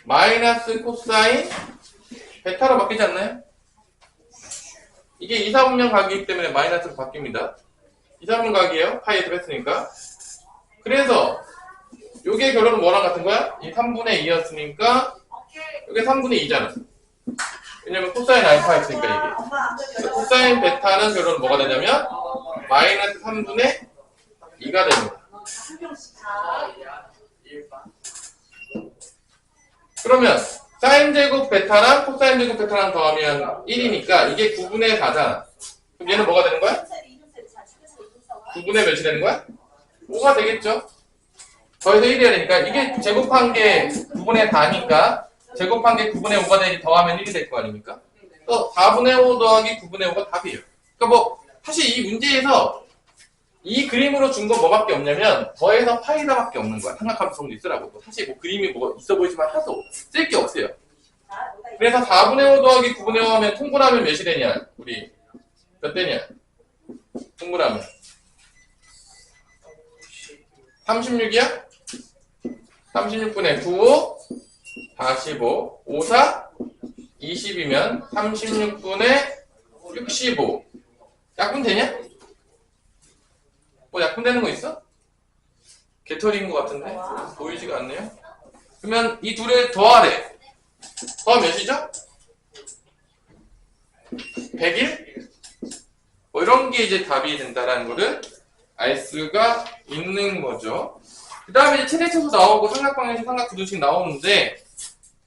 마이너스 코사인 베타로 바뀌지 않나요? 이게 2, 4분면 각이기 때문에 마이너스로 바뀝니다. 2, 4분면 각이에요. 파이에서 뺐으니까. 그래서 요게 결론은 뭐랑 같은 거야? 이 3분의 2였으니까 요게 3분의 2잖아. 왜냐면 코사인 알파 있으니까 이게. 그래서 코사인 베타는 결론은 뭐가 되냐면 마이너스 3분의 2가 됩니다. 그러면 사인 제곱 베타랑 코사인 제곱 베타랑 더하면 1이니까 이게 9분의 4잖아. 그럼 얘는 뭐가 되는 거야? 9분의 몇이 되는 거야? 5가 되겠죠? 더해서 1이 해야 되니까 이게 제곱한 게 9분의 4니까 제곱한 게 9분의 5가 되니 더하면 1이 될 거 아닙니까? 또 4분의 5 더하기 9분의 5가 답이에요. 그러니까 뭐 사실 이 문제에서 이 그림으로 준 건 뭐밖에 없냐면 더해서 파이다밖에 없는 거야. 삼각함수성도 있으라고. 사실 뭐 그림이 뭐 있어 보이지만 하도 쓸 게 없어요. 그래서 4분의 5 더하기 9분의 5 하면 통분하면 몇이 되냐? 우리 몇 되냐? 통분하면 36이야? 36분의 9, 45, 5, 4, 20이면 36분의 65. 약분 되냐? 뭐 약분 되는 거 있어? 개털인 거 같은데? 보이지가 않네요? 그러면 이 둘을 더하래. 더하면 몇이죠? 101? 뭐 이런 게 이제 답이 된다라는 거를 알 수가 있는 거죠. 그 다음에 이제 최대차수 나오고 삼각방정식, 삼각구두식 나오는데,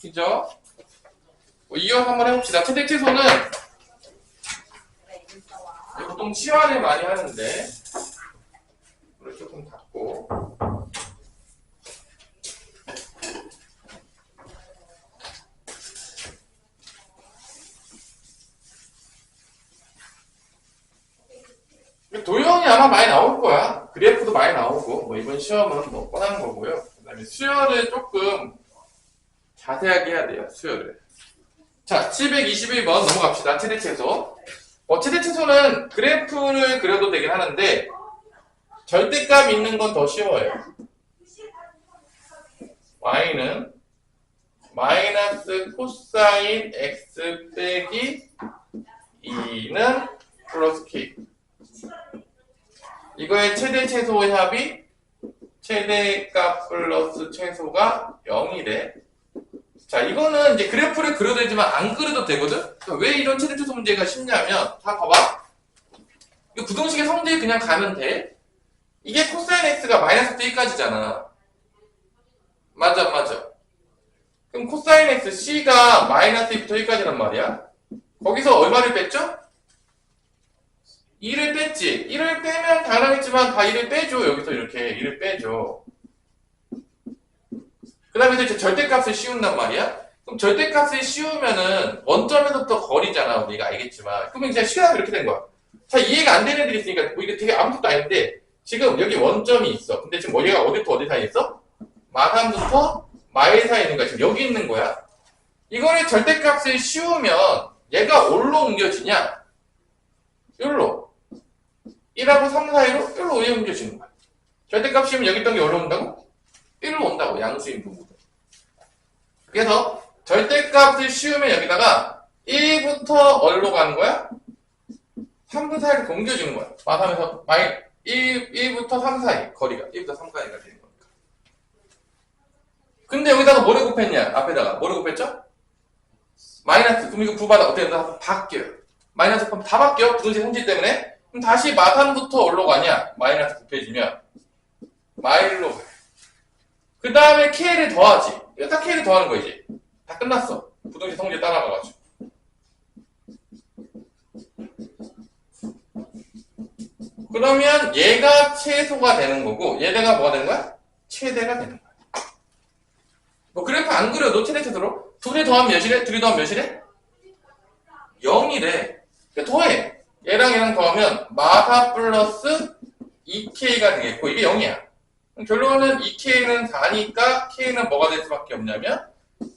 그죠? 뭐 이어서 한번 해봅시다. 최대차수는 보통 치환을 많이 하는데, 물을 조금 닫고. 도형이 아마 많이 나올 거야. 그래프도 많이 나오고, 뭐 이번 시험은 뭐 뻔한 거고요. 그 다음에 수열을 조금 자세하게 해야 돼요, 수열을. 자, 721번 넘어갑시다. 최대최소. 최대최소는 그래프를 그려도 되긴 하는데, 절대값 있는 건 더 쉬워요. y는 마이너스 코사인 x 빼기 2는 플러스 k. 이거의 최대 최소의 합이 최대값 플러스 최소가 0이래. 자, 이거는 이제 그래프를 그려도 되지만 안 그려도 되거든? 왜 이런 최대 최소 문제가 쉽냐면, 다 봐봐. 이거 부등식의 성질 그냥 가면 돼. 이게 코사인 x가 마이너스 1까지잖아. 맞아. 그럼 코사인 x c가 마이너스 2부터 1까지란 말이야. 거기서 얼마를 뺐죠? 2를 뺐지. 1을 빼면 당연하겠지만 다 1을 빼줘. 여기서 이렇게 1을 빼줘. 그 다음에 이제 절대값을 씌운단 말이야. 그럼 절대값을 씌우면은 원점에서부터 거리잖아. 우리가 알겠지만. 그러면 이제 시간이 이렇게 된 거야. 자, 이해가 안 되는 애들이 있으니까 뭐 이게 되게 아무것도 아닌데 지금 여기 원점이 있어. 근데 지금 얘가 어디부터 어디 사이에 있어? 마산부터 마일 사이에 있는 거야. 지금 여기 있는 거야. 이거를 절대값을 씌우면 얘가 어디로 옮겨지냐? 여기로. 1하고 3 사이로 여기로 옮겨지는 거야. 절대값 씌우면 여기 있던 게 어디로 온다고? 1로 온다고. 양수인 부분. 그래서 절대값을 씌우면 여기다가 1부터 어디로 가는 거야? 3분 사이로 옮겨지는 거야. 마산에서 1부터 3 사이 거리가 1부터 3 사이가 되는 거니까. 근데 여기다가 뭐를 곱했냐? 앞에다가 뭐를 곱했죠? 마이너스. 그럼 이거 부받아 어떻게 된다? 바뀌어요. 마이너스 곱하면 다 바뀌어. 부등식 성질 때문에. 그럼 다시 마산부터 어디로 가냐? 마이너스 곱해지면 마일로 가요. 그 다음에 K를 더하지. 이거 다 K를 더하는 거 이제. 다 끝났어. 부등식 성질 따라가가지고. 그러면 얘가 최소가 되는 거고 얘네가 뭐가 되는 거야? 최대가 되는 거야. 뭐 그래프 안 그려도 최대 최소로 둘이 더하면 몇이래? 둘이 더하면 몇이래? 0이래. 그러니까 더해. 얘랑 더하면 마사 플러스 2K가 되겠고 이게 0이야. 결론은 2K는 4니까 K는 뭐가 될 수밖에 없냐면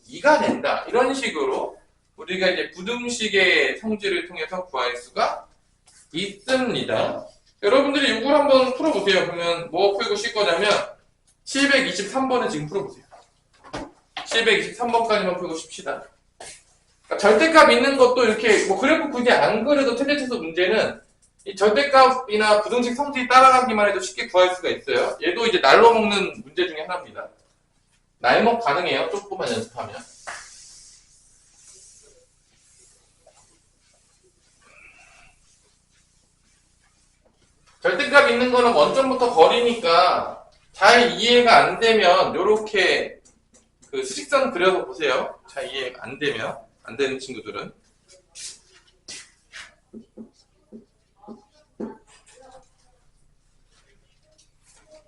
2가 된다. 이런 식으로 우리가 이제 부등식의 성질을 통해서 구할 수가 있습니다. 여러분들이 이걸 한번 풀어보세요. 그러면 뭐 풀고 쉴 거냐면 723번을 지금 풀어보세요. 723번까지만 풀고 쉽시다. 그러니까 절대값 있는 것도 이렇게 뭐 그래프 굳이 안 그려도 최대치수 문제는 이 절대값이나 부등식 성질이 따라가기만 해도 쉽게 구할 수가 있어요. 얘도 이제 날로 먹는 문제 중에 하나입니다. 날먹 가능해요. 조금만 연습하면. 절대값 있는 거는 원점부터 거리니까 잘 이해가 안 되면 요렇게 그 수직선 그려서 보세요. 잘 이해가 안 되면, 안 되는 친구들은.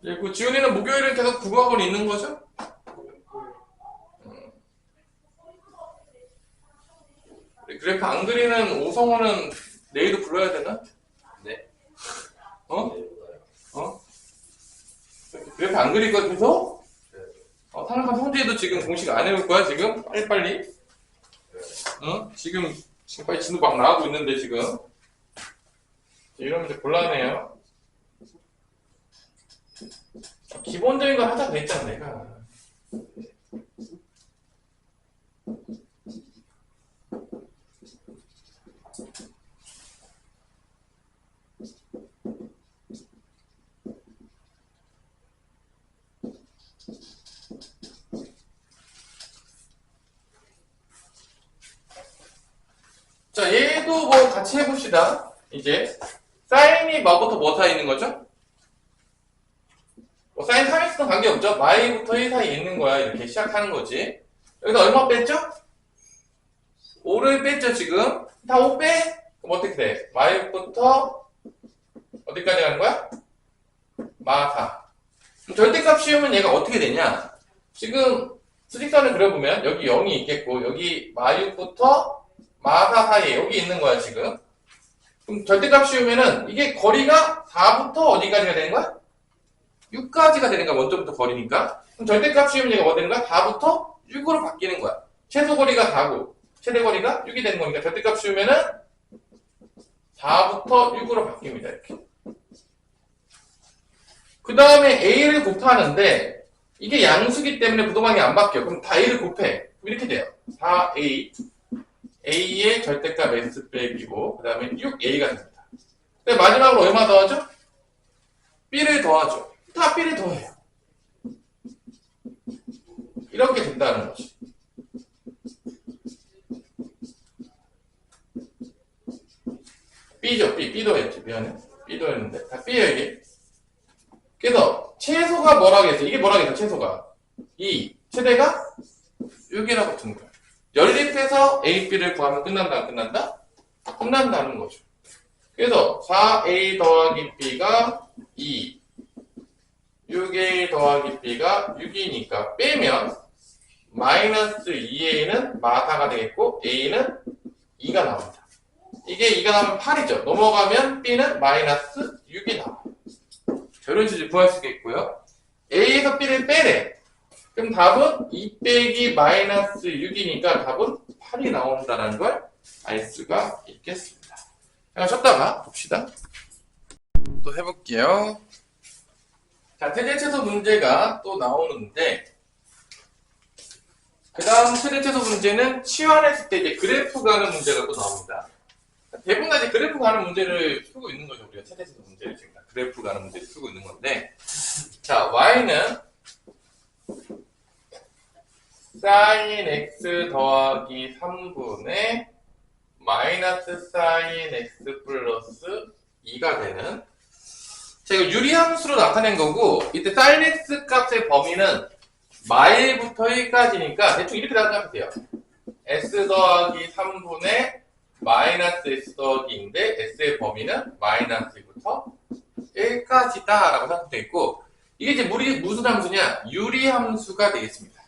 그리고 지훈이는 목요일은 계속 국어학원 있는 거죠? 그래프 안 그리는 오성호는 내일도 불러야 되나? 네. 어? 어? 그래프 안 그릴 거 계속? 상학한 성재도 지금 공식 안 해올 거야, 지금? 빨리빨리? 어? 지금 빨리 진도 막 나가고 있는데, 지금. 이러면 이제 곤란해요. 기본적인 걸 하자 그랬잖아, 내가. 자, 얘도 뭐 같이 해봅시다. 이제 사인이 뭐부터 뭐 사이 있는 거죠? 뭐 사인 3x는 관계없죠? y부터 1 사이에 있는 거야. 이렇게 시작하는 거지. 여기다 얼마 뺐죠? 5를 뺐죠, 지금? 다 5 빼? 그럼 어떻게 돼? y부터 어디까지 가는 거야? 마4. 절대값 씌우면 얘가 어떻게 되냐? 지금 수직선을 그려보면 여기 0이 있겠고 여기 마6부터 마4 사이에 여기 있는 거야, 지금. 그럼 절대값 씌우면은 이게 거리가 4부터 어디까지가 되는 거야? 6까지가 되는 거야, 원점부터 거리니까. 그럼 절대값 씌우면 얘가 뭐 되는 거야? 4부터 6으로 바뀌는 거야. 최소 거리가 4고 최대 거리가 6이 되는 거니까 절대값 씌우면은 4부터 6으로 바뀝니다, 이렇게. 그 다음에 a를 곱하는데 이게 양수기 때문에 부동항이 안 바뀌어. 그럼 다 a를 곱해. 이렇게 돼요. 4a a의 절대값 s 빼기고 그 다음에 6a가 됩니다. 근데 마지막으로 얼마 더하죠? b를 더하죠. 다 b를 더해요. 이렇게 된다는 거지. b죠. b 더했지. 미안해. b 더했는데 다 b예요, 이게. 그래서 최소가 뭐라겠어? 이게 뭐라겠어? 최소가 2, 최대가 6이라고 둔 거야. 연립해서 a, b를 구하면 끝난다, 안 끝난다? 끝난다는 거죠. 그래서 4a 더하기 b가 2, 6a 더하기 b가 6이니까 빼면 마이너스 2a는 마4가 되겠고 a는 2가 나옵니다. 이게 2가 나오면 8이죠. 넘어가면 b는 마이너스 6이 나와요. 이런 식으로 구할 수 있겠고요. a에서 b를 빼래. 그럼 답은 2 빼기 마이너스 6이니까 답은 8이 나온다는 걸 알 수가 있겠습니다. 자, 쉬었다가 봅시다. 또 해볼게요. 자, 최대최소 문제가 또 나오는데 그 다음 최대최소 문제는 치환했을 때 이제 그래프 가는 문제가 또 나옵니다. 대부분 다 이제 그래프 가는 문제를 풀고 있는 거죠. 우리가 최대최소 문제를 지금 그래프 가는 문제를 풀고 있는 건데, 자, y는 sin x 더하기 3분의 마이너스 sin x 플러스 2가 되는, 자, 이거 유리함수로 나타낸 거고, 이때 sin x 값의 범위는 마일부터 1까지니까 대충 이렇게 생각하면 돼요. s 더하기 3분의 마이너스 s 더하기 2인데 s의 범위는 마이너스 2부터 1까지다 라고 생각되어 있고, 이게 이제 무슨 함수냐? 유리함수가 되겠습니다.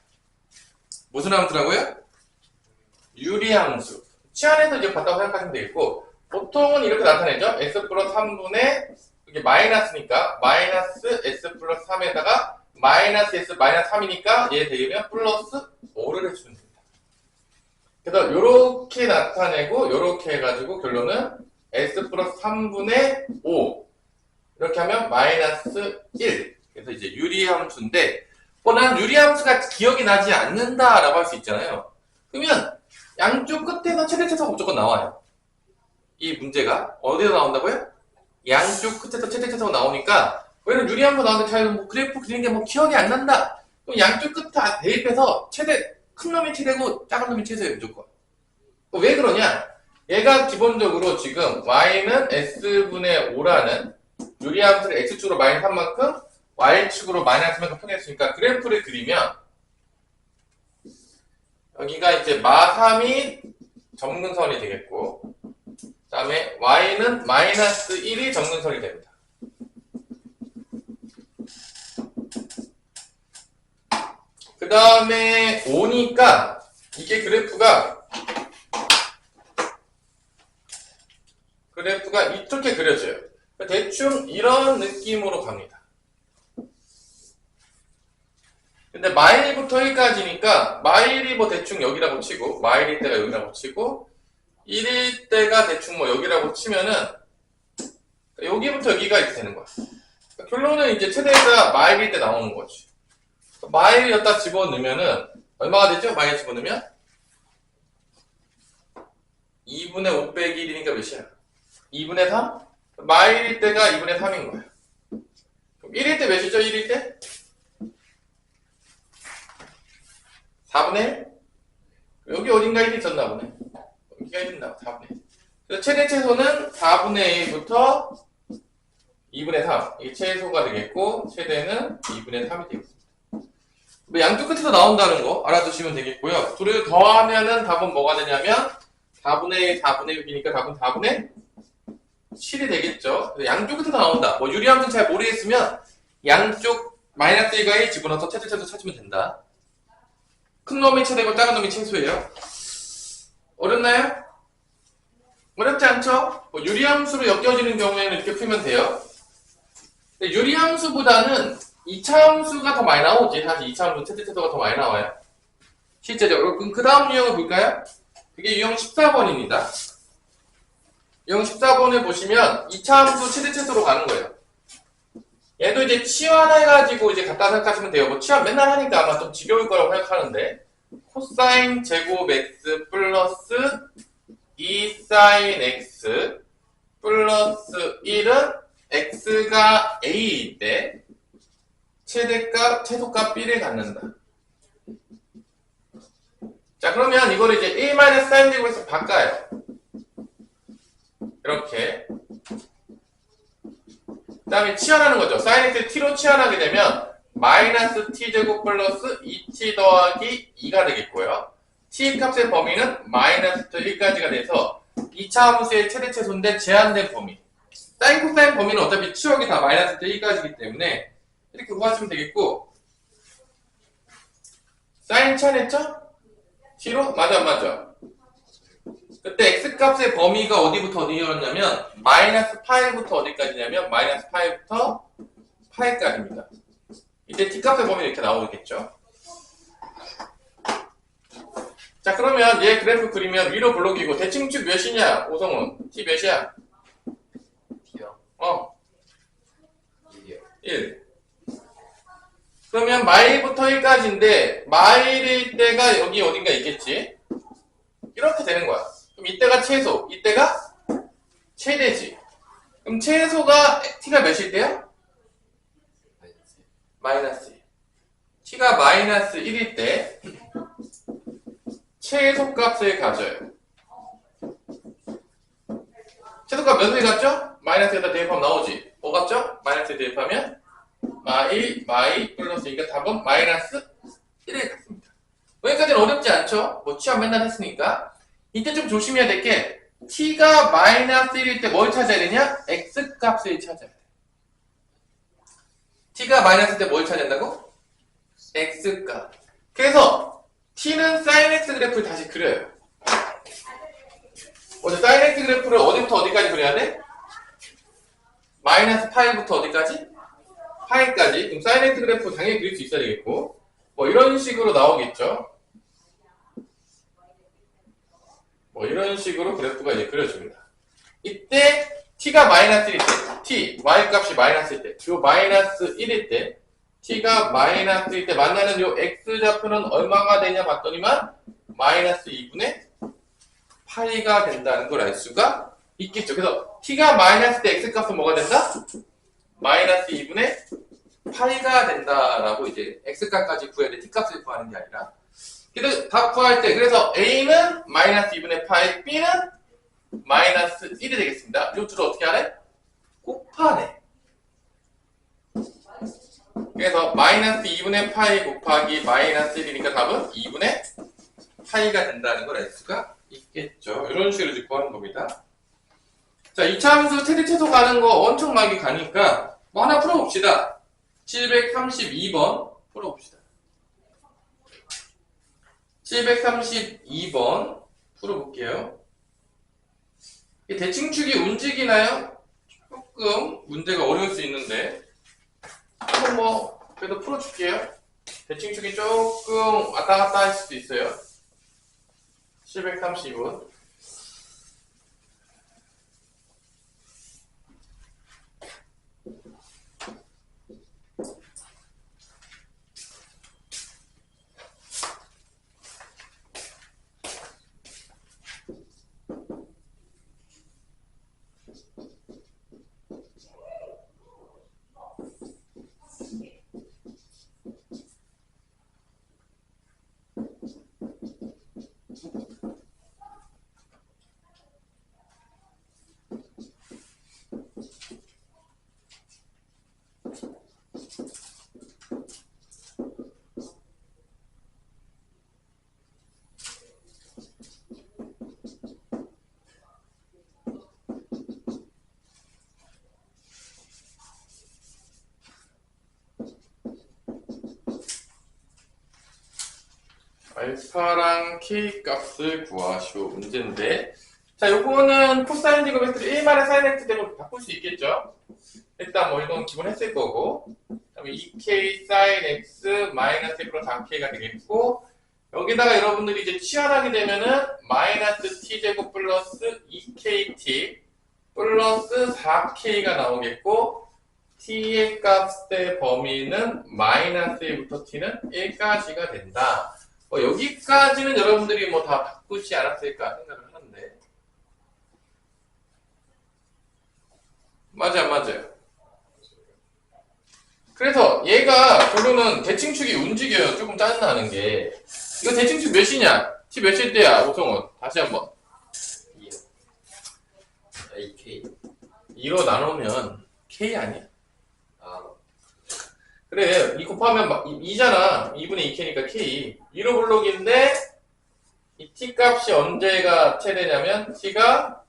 무슨 함수라고요? 유리함수. 치환해서 이제 봤다고 생각하시면 되겠고, 보통은 이렇게 나타내죠. s 플러스 3분의 이게 마이너스니까 마이너스 s 플러스 3에다가 마이너스 s 마이너스 3이니까 얘 되면 플러스 5를 해주면 됩니다. 그래서 요렇게 나타내고 요렇게 해가지고 결론은 s 플러스 3분의 5 이렇게 하면 마이너스 1. 그래서 이제 유리함수인데, 난 유리함수가 기억이 나지 않는다라고 할 수 있잖아요. 그러면 양쪽 끝에 상태에서 최대 최소가 무조건 나와요. 이 문제가 어디서 나온다고요? 양쪽 끝에서 최대 최소가 나오니까 왜냐면 유리함수 나오는데 잘 뭐 그래프 그리는 게 뭐 기억이 안 난다. 그럼 양쪽 끝에 대입해서 최대 큰 놈이 최대고 작은 놈이 최소예요 무조건. 왜 그러냐? 얘가 기본적으로 지금 y는 s분의 5라는 유리함수를 x축으로 마이너스 3만큼 y축으로 마이너스 3만큼 표현했으니까 그래프를 그리면 여기가 이제 마3이 점근선이 되겠고 그 다음에 y는 마이너스 1이 점근선이 됩니다. 그 다음에 5니까 이게 그래프가 이렇게 그려져요. 대충 이런 느낌으로 갑니다. 근데 마일부터 1까지니까 마일이 뭐 대충 여기라고 치고 마일일 때가 여기라고 치고 1일 때가 대충 뭐 여기라고 치면은 여기부터 여기가 이렇게 되는 거야. 결론은 이제 최대가 마일일 때 나오는 거지. 마일 여기다 집어넣으면은 얼마가 되죠? 마일 집어넣으면 2분의 5 빼기 1이니까 몇이야? 2분의 3? 마일일 때가 2분의 3인 거야. 그럼 1일 때 몇이죠? 1일 때? 4분의 1? 여기 어딘가 1이 있었나 보네. 여기가 1이 있나 봐. 4분의 1. 그래서 최대 최소는 4분의 1부터 2분의 3. 이게 최소가 되겠고 최대는 2분의 3이 되겠습니다. 양쪽 끝에서 나온다는 거 알아두시면 되겠고요. 둘을 더하면은 답은 뭐가 되냐면 4분의 1, 4분의 6이니까 답은 4분의 7이 되겠죠. 양쪽 끝에서 나온다. 뭐 유리함수는 잘 모르겠으면 양쪽 마이너스 1과 1 집어넣어서 최대 최소 찾으면 된다. 큰 놈이 최대고 작은 놈이 최소예요. 어렵나요? 어렵지 않죠? 뭐 유리함수로 엮여지는 경우에는 이렇게 풀면 돼요. 근데 유리함수보다는 2차 함수가 더 많이 나오지. 사실 2차 함수 최대 최소가 더 많이 나와요. 실제적으로. 그럼 그 다음 유형을 볼까요? 그게 유형 14번입니다. 유형 14번을 보시면 2차 함수 최대 최소로 가는 거예요. 얘도 이제 치환해가지고 이제 갖다 생각하시면 돼요. 뭐 치환 맨날 하니까 아마 좀 지겨울 거라고 생각하는데 코사인 제곱 x 플러스 2사인 x 플러스 1은 x가 a일 때 최대값, 최소값 b를 갖는다. 자, 그러면 이거를 이제 1 사인 제곱에서 바꿔요. 이렇게. 그 다음에 치환하는 거죠. 사인 x를 t로 치환하게 되면 마이너스 t제곱 플러스 2t 더하기 2가 되겠고요. t 값의 범위는 마이너스 1까지가 돼서 2차 함수의 최대 최소인데 제한된 범위. 사인 코사인 범위는 어차피 치역이 다 마이너스 1까지이기 때문에 이렇게 구하시면 되겠고 사인 치환했죠? t로? 맞아 안 맞아? 그때 x값의 범위가 어디부터 어디였냐면 마이너스 파이부터 어디까지냐면 마이너스 파이부터 파이까지입니다. 이때 t값의 범위는 이렇게 나오겠죠. 자, 그러면 얘 그래프 그리면 위로 블록이고 대칭축 몇이냐 오성훈? t 몇이야? t요? 1. 그러면 마일부터 1까지인데 마일일 때가 여기 어딘가 있겠지? 이렇게 되는 거야. 그럼 이때가 최소, 이때가 최대지. 그럼 최소가 t가 몇일 때요? 마이너스 1. t가 마이너스 1일 때 최소값을 가져요. 최소값 몇을 갖죠? 마이너스에다 대입하면 나오지. 뭐 같죠? 마이너스에 대입하면 마이 플러스 그러니까 답은 마이너스 1을 갖습니다. 여기까지는 어렵지 않죠? 뭐 취합 맨날 했으니까. 이때 좀 조심해야 될 게 t가 마이너스 1일 때 뭘 찾아야 되냐? x값을 찾아야 돼. t가 마이너스 때 뭘 찾아야 된다고? x값. 그래서 t는 sin x 그래프를 다시 그려요. 어제 sin x 그래프를 어디부터 어디까지 그려야 돼? 마이너스 파이부터 어디까지? 파이까지. 그럼 sin x 그래프 당연히 그릴 수 있어야 되겠고 뭐 이런 식으로 나오겠죠. 뭐 이런 식으로 그래프가 이제 그려집니다. 이때 t가 마이너스 1일 때, t, y값이 마이너스일 때, 요 마이너스 1일 때, t가 마이너스일 때 만나는 요 x좌표는 얼마가 되냐 봤더니만 마이너스 2분의 파이가 된다는 걸 알 수가 있겠죠. 그래서 t가 마이너스 때 x값은 뭐가 된다? 마이너스 2분의 파이가 된다라고 이제 x값까지 구해야 돼. t값을 구하는 게 아니라. 그래서 답 구할 때 그래서 a는 마이너스 2분의 파이, b는 마이너스 1이 되겠습니다. 이 둘을 어떻게 하래? 곱하네. 그래서 마이너스 2분의 파이 곱하기 마이너스 1이니까 답은 2분의 파이가 된다는 걸 알 수가 있겠죠. 이런 식으로 이제 구하는 겁니다. 자, 이차함수 최대 최소 가는 거 엄청 많이 가니까 뭐 하나 풀어봅시다. 732번 풀어봅시다. 732번 풀어볼게요. 대칭축이 움직이나요? 조금 문제가 어려울 수 있는데 한번 뭐 그래도 풀어줄게요. 대칭축이 조금 왔다 갔다 할 수도 있어요. 732번. 알파랑 K 값을 구하시오 문제인데, 자, 요거는 코사인 제곱 X를 1만의 사인 X 제곱 바꿀 수 있겠죠? 일단 뭐 이건 기본 했을 거고, 그다음에 2K 사인 X 마이너스 1으로 4K가 되겠고, 여기다가 여러분들이 이제 치환하게 되면은 마이너스 T 제곱 플러스 2KT 플러스 4K가 나오겠고, T의 값의 범위는 마이너스 1부터 T는 1까지가 된다. 여기까지는 여러분들이 뭐 다 바꾸지 않았을까 생각을 하는데, 맞아요. 그래서 얘가 결론은 대칭축이 움직여요. 조금 짜증나는 게, 이거 대칭축 몇이냐? t 몇일 때야? 오성원 다시 한번. 2K 2로 나누면 k 아니야? 아 그래, 2 곱하면 2잖아. 2분의 2k니까 k. 2로 블록인데 이 t 값이 언제가 최대냐면 t가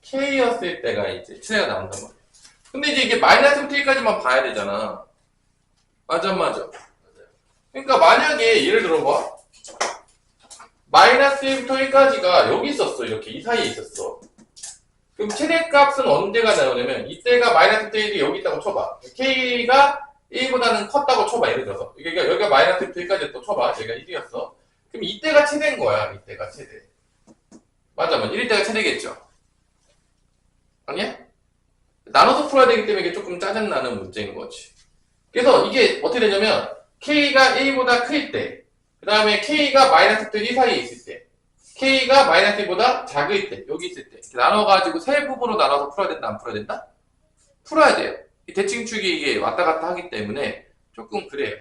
k였을 때가 이제 최대가 나온단 말이야. 근데 이제 이게 마이너스 k까지만 봐야 되잖아. 맞아. 그러니까 만약에 예를 들어봐. 마이너스 1부터 1까지가 여기 있었어. 이렇게 이 사이에 있었어. 그럼 최대값은 언제가 나오냐면 이때가 마이너스 1이 여기 있다고 쳐봐. k가 1보다는 컸다고 쳐봐. 예를 들어서 여기가 마이너스 1까지 또 쳐봐. 여기가 1이었어. 그럼 이때가 최대인 거야. 이때가 최대. 맞아. 1일 때가 최대겠죠. 아니야? 나눠서 풀어야 되기 때문에 이게 조금 짜증나는 문제인 거지. 그래서 이게 어떻게 되냐면 k가 1보다 클 때, 그 다음에 k가 마이너스 1 사이에 있을 때, k가 마이너스 1보다 작을 때, 여기 있을 때 이렇게 나눠가지고 세 부분으로 나눠서 풀어야 된다, 안 풀어야 된다? 풀어야 돼요. 이 대칭축이 이게 왔다 갔다 하기 때문에 조금 그래요.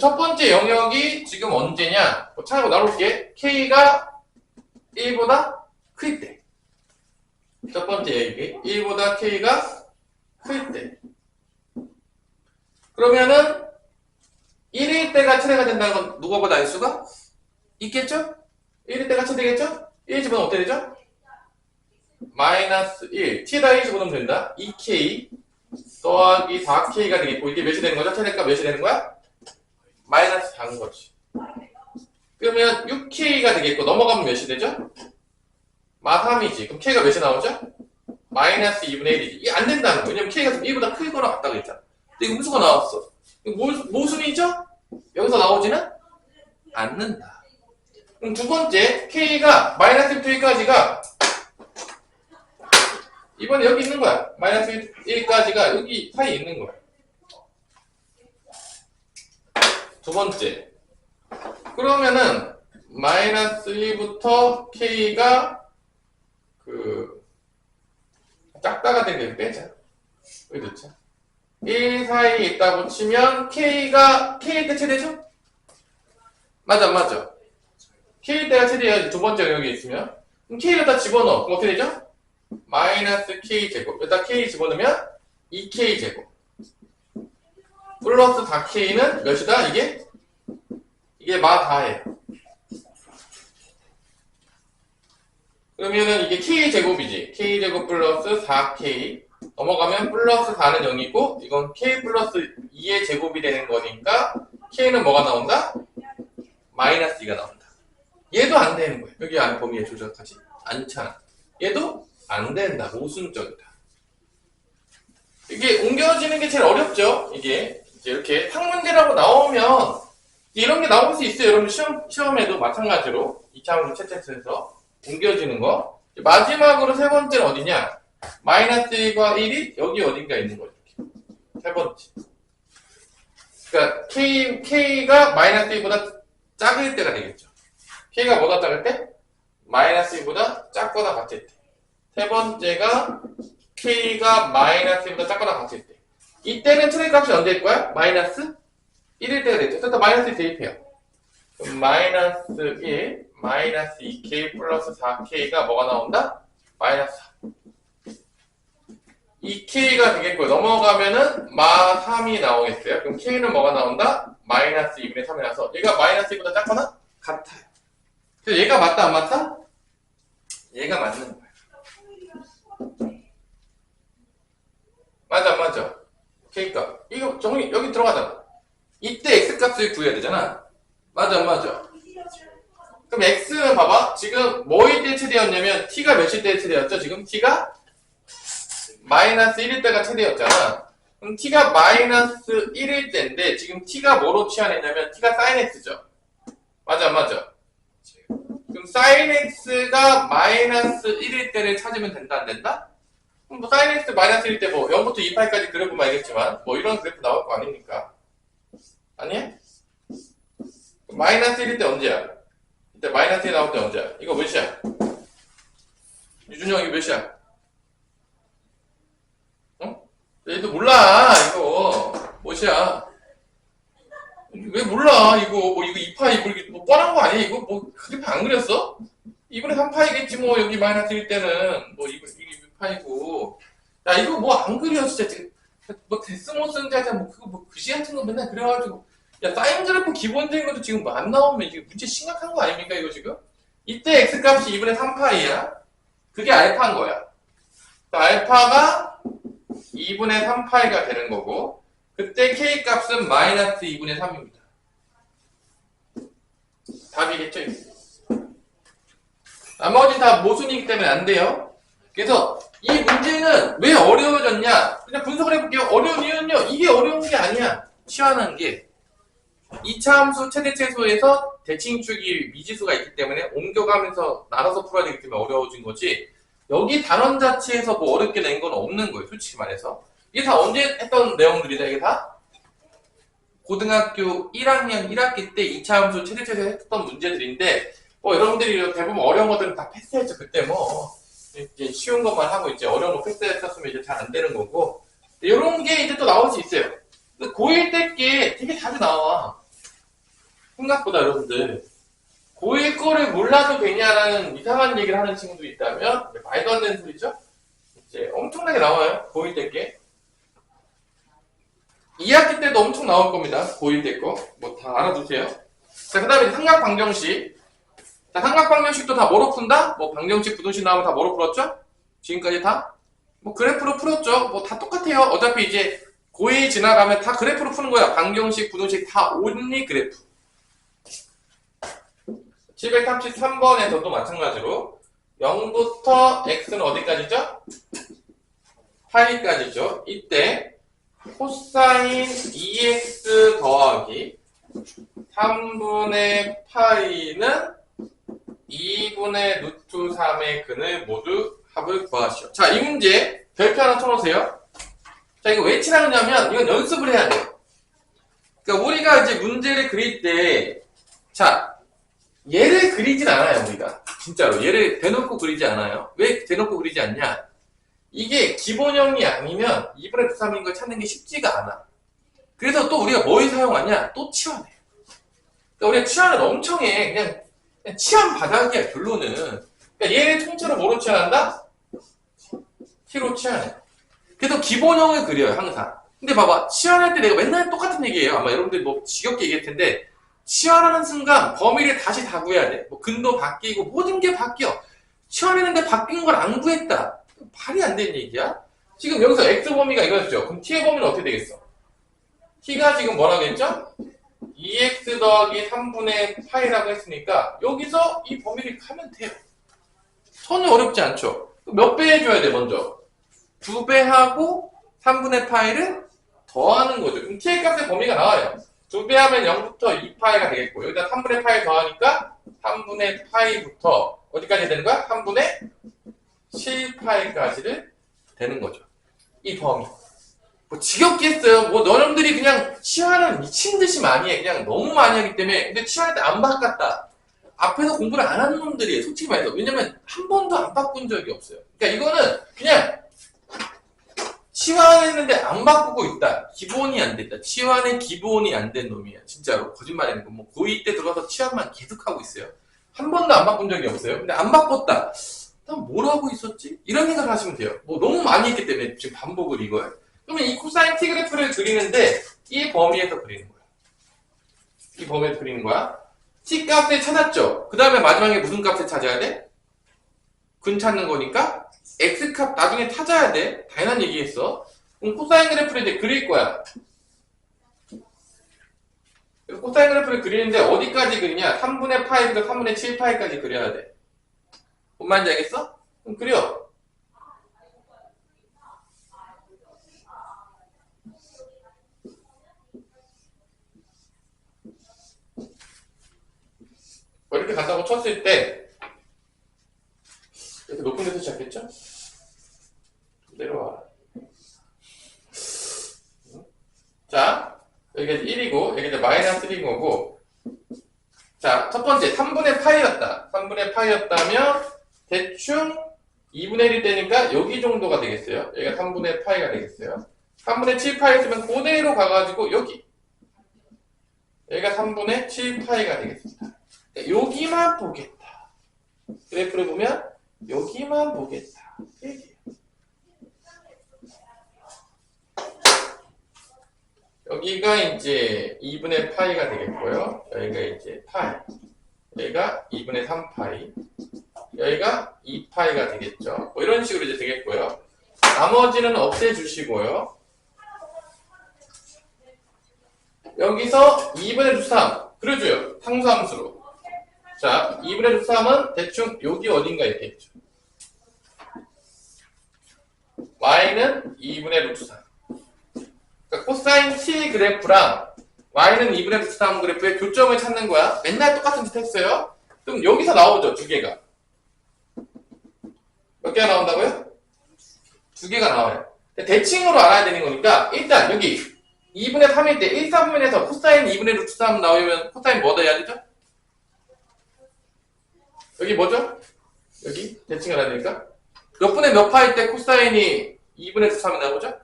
첫 번째 영역이 지금 언제냐? 차라리 나눠볼게. k가 1보다 클 때. 첫 번째 얘기, 1보다 k가 클 때. 그러면은 1일 때가 최대가 된다는 건 누가보다 알 수가 있겠죠? 1일 때가 최대겠죠? 1 집어넣으면 어떻게 되죠? 마이너스 1. t에다 1 집어넣으면 된다. 2k 더하기 4k가 되겠고, 이게 몇이 되는 거죠? 최대값 몇이 되는 거야? 마이너스 4인 거지. 그러면 6k가 되겠고, 넘어가면 몇이 되죠? 마 3이지. 그럼 k가 몇이 나오죠? 마이너스 2분의 1이지. 이게 안 된다는 거야. 왜냐면 k가 1보다 크거나 같다고 했잖아. 근데 이거 음수가 나왔어. 모순이죠? 여기서 나오지는 않는다. 그럼 두 번째, k가 마이너스 1까지가 이번에 여기 있는 거야. 마이너스 1까지가 여기 사이에 있는 거야. 두 번째. 그러면은 마이너스 1부터 k가 작다가 된 게 빼자. 여기 넣자. 1 사이에 있다고 치면 K가 K 때 최대죠? 맞아, 맞아. K 때가 최대야. 두 번째 여기 있으면. 그럼 K를 다 집어넣어. 그럼 어떻게 되죠? 마이너스 K 제곱. 여기다 K 집어넣으면 2K 제곱. 플러스 4K는 몇이다? 이게 마다예요. 그러면은 이게 K 제곱이지. K 제곱 플러스 4K. 넘어가면 플러스 4는 0이고, 이건 K 플러스 2의 제곱이 되는 거니까, K는 뭐가 나온다? 마이너스 2가 나온다. 얘도 안 되는 거예요. 여기 안에 범위에 조작하지 않잖아. 얘도 안 된다. 모순적이다. 이게 옮겨지는 게 제일 어렵죠? 이게 이제 이렇게 탕문제라고 나오면 이런 게 나올 수 있어요. 여러분 시험에도 마찬가지로 2차원의 채체에서 옮겨지는 거. 마지막으로 세 번째는 어디냐? 마이너스 1과 1이 여기 어딘가 있는 거죠. 세 번째. 그러니까 K가 마이너스 1보다 작을 때가 되겠죠. K가 뭐다 작을 때? 마이너스 1보다 작거나 같을 때. 세 번째가 K가 마이너스 1보다 작거나 같을 때. 이때는 최대값이 언제일 거야? 마이너스 1일 때가 되죠. 일단 마이너스 1 대입해요. 그럼 마이너스 1, 마이너스 2K 플러스 4K가 뭐가 나온다? 마이너스 4. 2K가 되겠고요. 넘어가면은 마 3이 나오겠어요. 그럼 K는 뭐가 나온다? 마이너스 2분의 3이 나서 얘가 마이너스 2보다 작거나 같아요. 그래서 얘가 맞다 안 맞다? 얘가 맞는 거예요. 맞아 안 맞아? 그러니까 이거 정리 여기 들어가잖아. 이때 X값을 구해야 되잖아. 맞아 안 맞아? 그럼 X는 봐봐. 지금 뭐일 때 최대였냐면 T가 몇일 때 최대였죠? 지금 T가 마이너스 1일 때가 최대였잖아. 그럼 T가 마이너스 1일 때인데 지금 T가 뭐로 치환했냐면 T가 sin X죠. 맞아 안 맞아? 그럼 sin X가 마이너스 1일 때를 찾으면 된다 안 된다? 그럼 뭐 sin X 마이너스 1일 때 뭐 0부터 2파이까지 그래보면 알겠지만 뭐 이런 그래프 나올 거 아닙니까? 아니야? 마이너스 1일 때 언제야? 이때 마이너스 1 나올 때 언제야? 이거 몇이야? 유준형 이거 몇이야? 얘도 몰라 이거 뭐야? 왜 몰라 이거 뭐 이거 2파이 뭐 뻔한 거 아니야 이거 뭐 그래프 안 그렸어? 2분의 3파이겠지 뭐 여기 마이너스 1 때는 뭐 이게 2파이고 야 이거 뭐 안 그려 진짜 뭐 데스모스인지 하자 뭐 그거 뭐 글씨 같은 거 맨날 그려가지고 야 사인 그래프 기본적인 것도 지금 뭐 안 나오면 이게 문제 심각한 거 아닙니까 이거 지금? 이때 x값이 2분의 3파이야 그게 알파인 거야 알파가 2분의 3파이가 되는 거고 그때 K값은 마이너스 2분의 3입니다. 답이겠죠? 나머지 다 모순이기 때문에 안 돼요. 그래서 이 문제는 왜 어려워졌냐? 그냥 분석을 해볼게요. 어려운 이유는요. 이게 어려운 게 아니야. 치환한 게 2차 함수 최대 최소에서 대칭축이 미지수가 있기 때문에 옮겨가면서 나눠서 풀어야 되기 때문에 어려워진 거지 여기 단원 자체에서 뭐 어렵게 낸 건 없는 거예요. 솔직히 말해서. 이게 다 언제 했던 내용들이다. 이게 다 고등학교 1학년 1학기 때 2차 함수 최대 최소 했던 문제들인데 뭐 여러분들이 대부분 어려운 것들은 다 패스했죠. 그때 뭐 이제 쉬운 것만 하고 이제 어려운 거 패스했었으면 이제 잘 안 되는 거고 이런 게 이제 또 나올 수 있어요. 고1 때 게 되게 자주 나와. 생각보다 여러분들 고1 거를 몰라도 되냐라는 이상한 얘기를 하는 친구들이 있다면 말도 안 되는 소리죠? 이제 엄청나게 나와요. 고1 때 게. 2학기 때도 엄청 나올 겁니다. 고1 때 거. 뭐 다 알아두세요. 자, 그 다음에 삼각방정식. 자, 삼각방정식도 다 뭐로 푼다? 뭐 방정식, 부등식 나오면 다 뭐로 풀었죠? 지금까지 다? 뭐 그래프로 풀었죠. 뭐 다 똑같아요. 어차피 이제 고2 지나가면 다 그래프로 푸는 거야. 방정식, 부등식 다 온리 그래프. 733번에서도 마찬가지로 0부터 x는 어디까지죠? 파이까지죠. 이때 코사인 2x 더하기 3분의 파이는 2분의 루트 3의 근을 모두 합을 구하시오. 자, 이 문제 별표 하나 쳐놓으세요. 자, 이거 왜 치라느냐면 이건 연습을 해야 돼요. 그러니까 우리가 이제 문제를 그릴 때 자, 얘를 그리진 않아요, 우리가. 진짜로 얘를 대놓고 그리지 않아요. 왜 대놓고 그리지 않냐? 이게 기본형이 아니면 2분의 3인 걸 찾는 게 쉽지가 않아. 그래서 또 우리가 뭘 사용하냐? 또 치환해. 그러니까 우리가 치환을 엄청 해. 그냥 치환 바닥이야, 결론은. 그러니까 얘를 통째로 뭐로 치환한다? T로 치환해. 그래서 기본형을 그려요, 항상. 근데 봐봐, 치환할 때 내가 맨날 똑같은 얘기예요. 아마 여러분들 뭐 지겹게 얘기할 텐데, 치환하는 순간 범위를 다시 다 구해야 돼. 뭐 근도 바뀌고 모든 게 바뀌어. 치환했는데 바뀐 걸 안 구했다. 말이 안 되는 얘기야. 지금 여기서 x 범위가 이거였죠. 그럼 t의 범위는 어떻게 되겠어? t가 지금 뭐라고 했죠? 2x 더하기 3분의 파이라고 했으니까 여기서 이 범위를 가면 돼요. 전혀 어렵지 않죠. 몇 배 해줘야 돼 먼저? 2배 하고 3분의 파이를 더하는 거죠. 그럼 t의 값의 범위가 나와요. 2배 하면 0부터 2파이가 되겠고 여기다 3분의 파이 더하니까 3분의 파이부터 어디까지 되는 거야? 3분의 7파이까지를 되는 거죠. 이 범위. 뭐 지겹게 했어요. 뭐 너놈들이 그냥 치환은 미친 듯이 많이 해. 그냥 너무 많이 하기 때문에. 근데 치환할 때 안 바꿨다. 앞에서 공부를 안 하는 놈들이에요. 솔직히 말해서. 왜냐면 한 번도 안 바꾼 적이 없어요. 그러니까 이거는 그냥 치환했는데 안 바꾸고 있다. 기본이 안 됐다. 치환의 기본이 안 된 놈이야. 진짜로. 거짓말이는 거. 뭐 고2 때 들어가서 치환만 계속하고 있어요. 한 번도 안 바꾼 적이 없어요. 근데 안 바꿨다. 난 뭘 하고 있었지? 이런 생각을 하시면 돼요. 뭐 너무 많이 했기 때문에 지금 반복을 이거예요. 그러면 이 코사인 t 그래프를 그리는데 이 범위에서 그리는 거야. 이 범위에서 그리는 거야. t 값을 찾았죠. 그 다음에 마지막에 무슨 값을 찾아야 돼? 근 찾는 거니까 x 값 나중에 찾아야 돼. 당연한 얘기했어. 그럼 코사인 그래프를 이제 그릴 거야. 코사인 그래프를 그리는데 어디까지 그리냐? 3분의 파이부터 3분의 7파이까지 그려야 돼. 뭔 말인지 알겠어? 그럼 그려. 뭐 이렇게 간다고 쳤을 때 이렇게 높은 데서 시작했죠? 내려와. 자, 여기가 1이고 여기가 이제 마이너스 1인 거고. 자, 첫 번째 3분의 파이였다. 3분의 파이였다면 대충 2분의 1이 되니까 여기 정도가 되겠어요. 여기가 3분의 파이가 되겠어요. 3분의 7파이였으면 그대로 가가지고 여기가 3분의 7파이가 되겠습니다. 여기만 보겠다. 그래프를 보면 여기만 보겠다. 얘기해요. 여기가 이제 2분의 파이가 되겠고요. 여기가 이제 파이. 여기가 2분의 3파이. 여기가 2파이가 되겠죠. 뭐 이런 식으로 이제 되겠고요. 나머지는 없애주시고요. 여기서 2분의 루트 3. 그려줘요. 상수함수로. 자, 2분의 루트 3은 대충 여기 어딘가 있겠죠. y는 2분의 루트 3. 그러니까 코사인 t 그래프랑 y는 2분의 루트 3 그래프의 교점을 찾는 거야. 맨날 똑같은 짓 했어요. 그럼 여기서 나오죠, 두 개가. 몇 개가 나온다고요? 두 개가 나와요. 대칭으로 알아야 되는 거니까 일단 여기 2분의 3일 때 1, 3분에서 코사인 2분의 루트 3 나오면 코사인 뭐 더해야 되죠? 여기 뭐죠? 여기 대칭을 해야 되니까 몇 분의 몇 파일 때 코사인이 2분의 루트 3이 나오죠?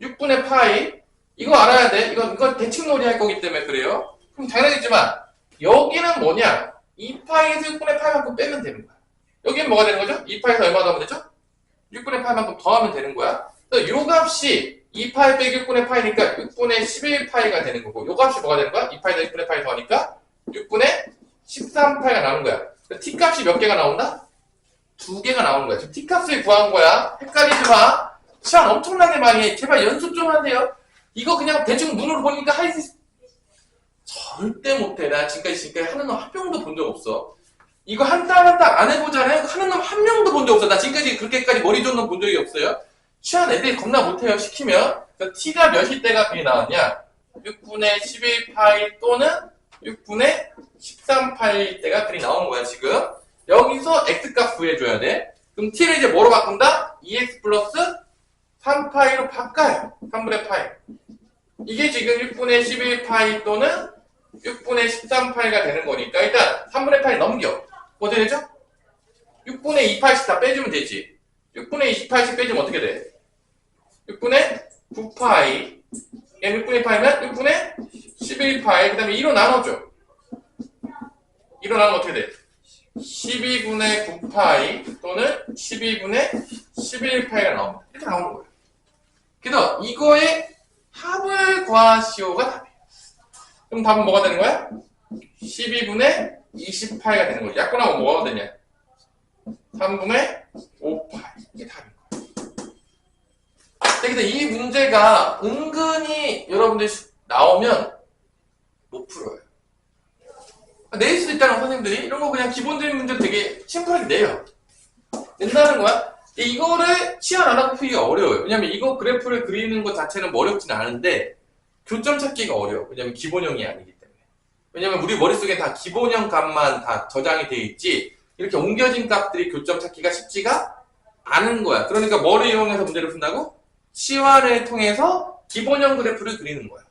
6분의 파이. 이거 알아야 돼. 이거 대칭놀이 할 거기 때문에 그래요. 그럼 당연하겠지만 여기는 뭐냐? 2파이에서 6분의 파이만큼 빼면 되는 거야. 여기는 뭐가 되는 거죠? 2파이에서 얼마 더하면 되죠? 6분의 파이만큼 더하면 되는 거야. 그래서 요 값이 2파이 빼기 6분의 파이니까 6분의 11파이가 되는 거고 요 값이 뭐가 되는 거야? 2파이에서 6분의 파이 더하니까 6분의 13파이가 나오는 거야. t 값이 몇 개가 나온다? 2개가 나오는 거야. 지금 t 값을 구한 거야. 헷갈리지 마. 시간 엄청나게 많이 해. 제발 연습 좀 하세요. 이거 그냥 대충 눈으로 보니까 할 수 있어. 절대 못해. 나 지금까지 하는 놈 한 명도 본 적 없어. 이거 한 땀 한 땀 안 해보잖아요. 하는 놈 한 명도 본 적 없어. 나 지금까지 그렇게까지 머리 좋은 놈 본 적이 없어요. 취한 애들이 겁나 못해요. 시키면. 그러니까 t가 몇일 때가 그게 나왔냐? 6분의 11파이 또는 6분의 13파이 때가 그리 나오는 거야, 지금. 여기서 x값 구해줘야 돼. 그럼 t를 이제 뭐로 바꾼다? 2x 플러스 3파이로 바꿔요. 3분의 파이. 이게 지금 6분의 11파이 또는 6분의 13파이가 되는 거니까 일단 3분의 파이 넘겨. 어떻게 되죠? 6분의 2파이씩 다 빼주면 되지. 6분의 28씩 빼주면 어떻게 돼? 6분의 9파이. 6분의 8이면 6분의 11파이. 그 다음에 2로 나눠줘. 2로 나누면 어떻게 돼? 12분의 9파이 또는 12분의 11파이가 나옵니다. 이렇게 나오는 거예요. 그래서 이거의 합을 구하시오가 답이에요. 그럼 답은 뭐가 되는 거야? 12분의 28가 되는 거지. 약분하면 뭐가 되냐? 3분의 5파이. 이게 답인 거예요. 근데 이 문제가 은근히 여러분들 나오면 못 풀어요. 낼 수도 있다는 선생님들이 이런 거 그냥 기본적인 문제도 되게 심플하게 내요. 낸다는 거야? 이거를 치환 안 하고 풀기가 어려워요. 왜냐면 이거 그래프를 그리는 것 자체는 어렵지는 않은데 교점 찾기가 어려워. 왜냐면 기본형이 아니기 때문에. 왜냐면 우리 머릿속에 다 기본형 값만 다 저장이 돼 있지 이렇게 옮겨진 값들이 교점 찾기가 쉽지가 않은 거야. 그러니까 뭐를 이용해서 문제를 푼다고? 치환을 통해서 기본형 그래프를 그리는 거야.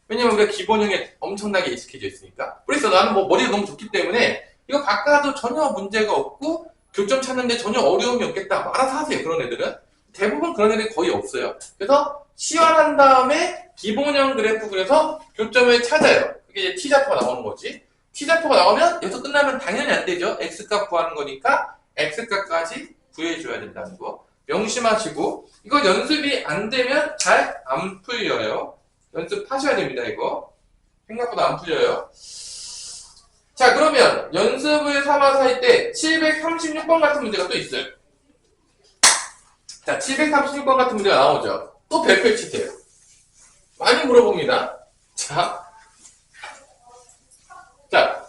왜냐면 우리가 기본형에 엄청나게 익숙해져 있으니까. 그래서 나는 뭐 머리가 너무 좋기 때문에 이거 바꿔도 전혀 문제가 없고 교점 찾는데 전혀 어려움이 없겠다. 알아서 하세요. 그런 애들은. 대부분 그런 애들이 거의 없어요. 그래서 치환한 다음에 기본형 그래프 그려서 교점을 찾아요. 그게 이제 T좌표가 나오는 거지. T좌표가 나오면 여기서 끝나면 당연히 안 되죠. X값 구하는 거니까 X값까지 구해줘야 된다는 거. 명심하시고 이거 연습이 안 되면 잘 안 풀려요. 연습하셔야 됩니다. 이거 생각보다 안 풀려요. 자, 그러면 연습을 삼아서 할 때 736번 같은 문제가 또 있어요. 자, 736번 같은 문제가 나오죠. 또 별표 치세요. 많이 물어봅니다. 자,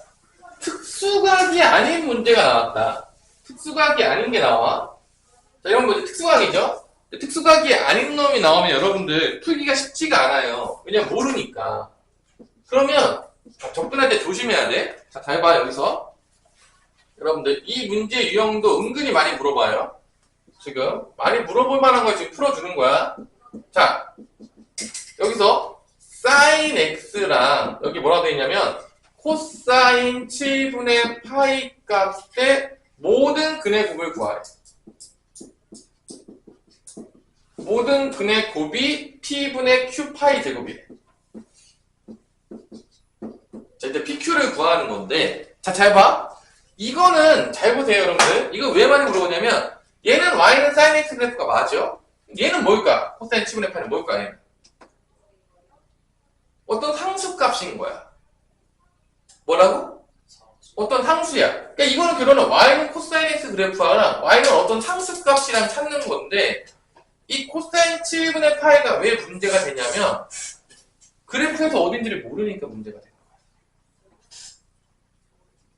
특수각이 아닌 문제가 나왔다. 특수각이 아닌 게 나와. 자, 이런 거 특수각이죠. 특수각이 아닌 놈이 나오면 여러분들 풀기가 쉽지가 않아요. 왜냐면 모르니까. 그러면 접근할 때 조심해야 돼. 자, 잘 봐, 여기서. 여러분들, 이 문제 유형도 은근히 많이 물어봐요. 지금. 많이 물어볼 만한 걸 지금 풀어주는 거야. 자, 여기서 sin x랑 여기 뭐라고 되어 있냐면 코사인 7분의 파이 값의 모든 근의 곱을 구하래. 모든 근의 곱이 p분의 q 파이 제곱이래. 자, 이제 pq를 구하는 건데, 자, 잘 봐. 이거는 잘 보세요, 여러분들. 이거 왜 많이 물어보냐면, 얘는 y는 sin x 그래프가 맞죠? 얘는 뭘까? 코사인 7분의 파이는 뭘까? 얘는? 어떤 상수 값인 거야. 뭐라고? 어떤 상수야. 그러니까 이거는 결론은 y는 코사인 x 그래프랑 y는 어떤 상수 값이랑 찾는 건데, 이 코사인 7분의 파이가 왜 문제가 되냐면 그래프에서 어딘지를 모르니까 문제가 되는 거야.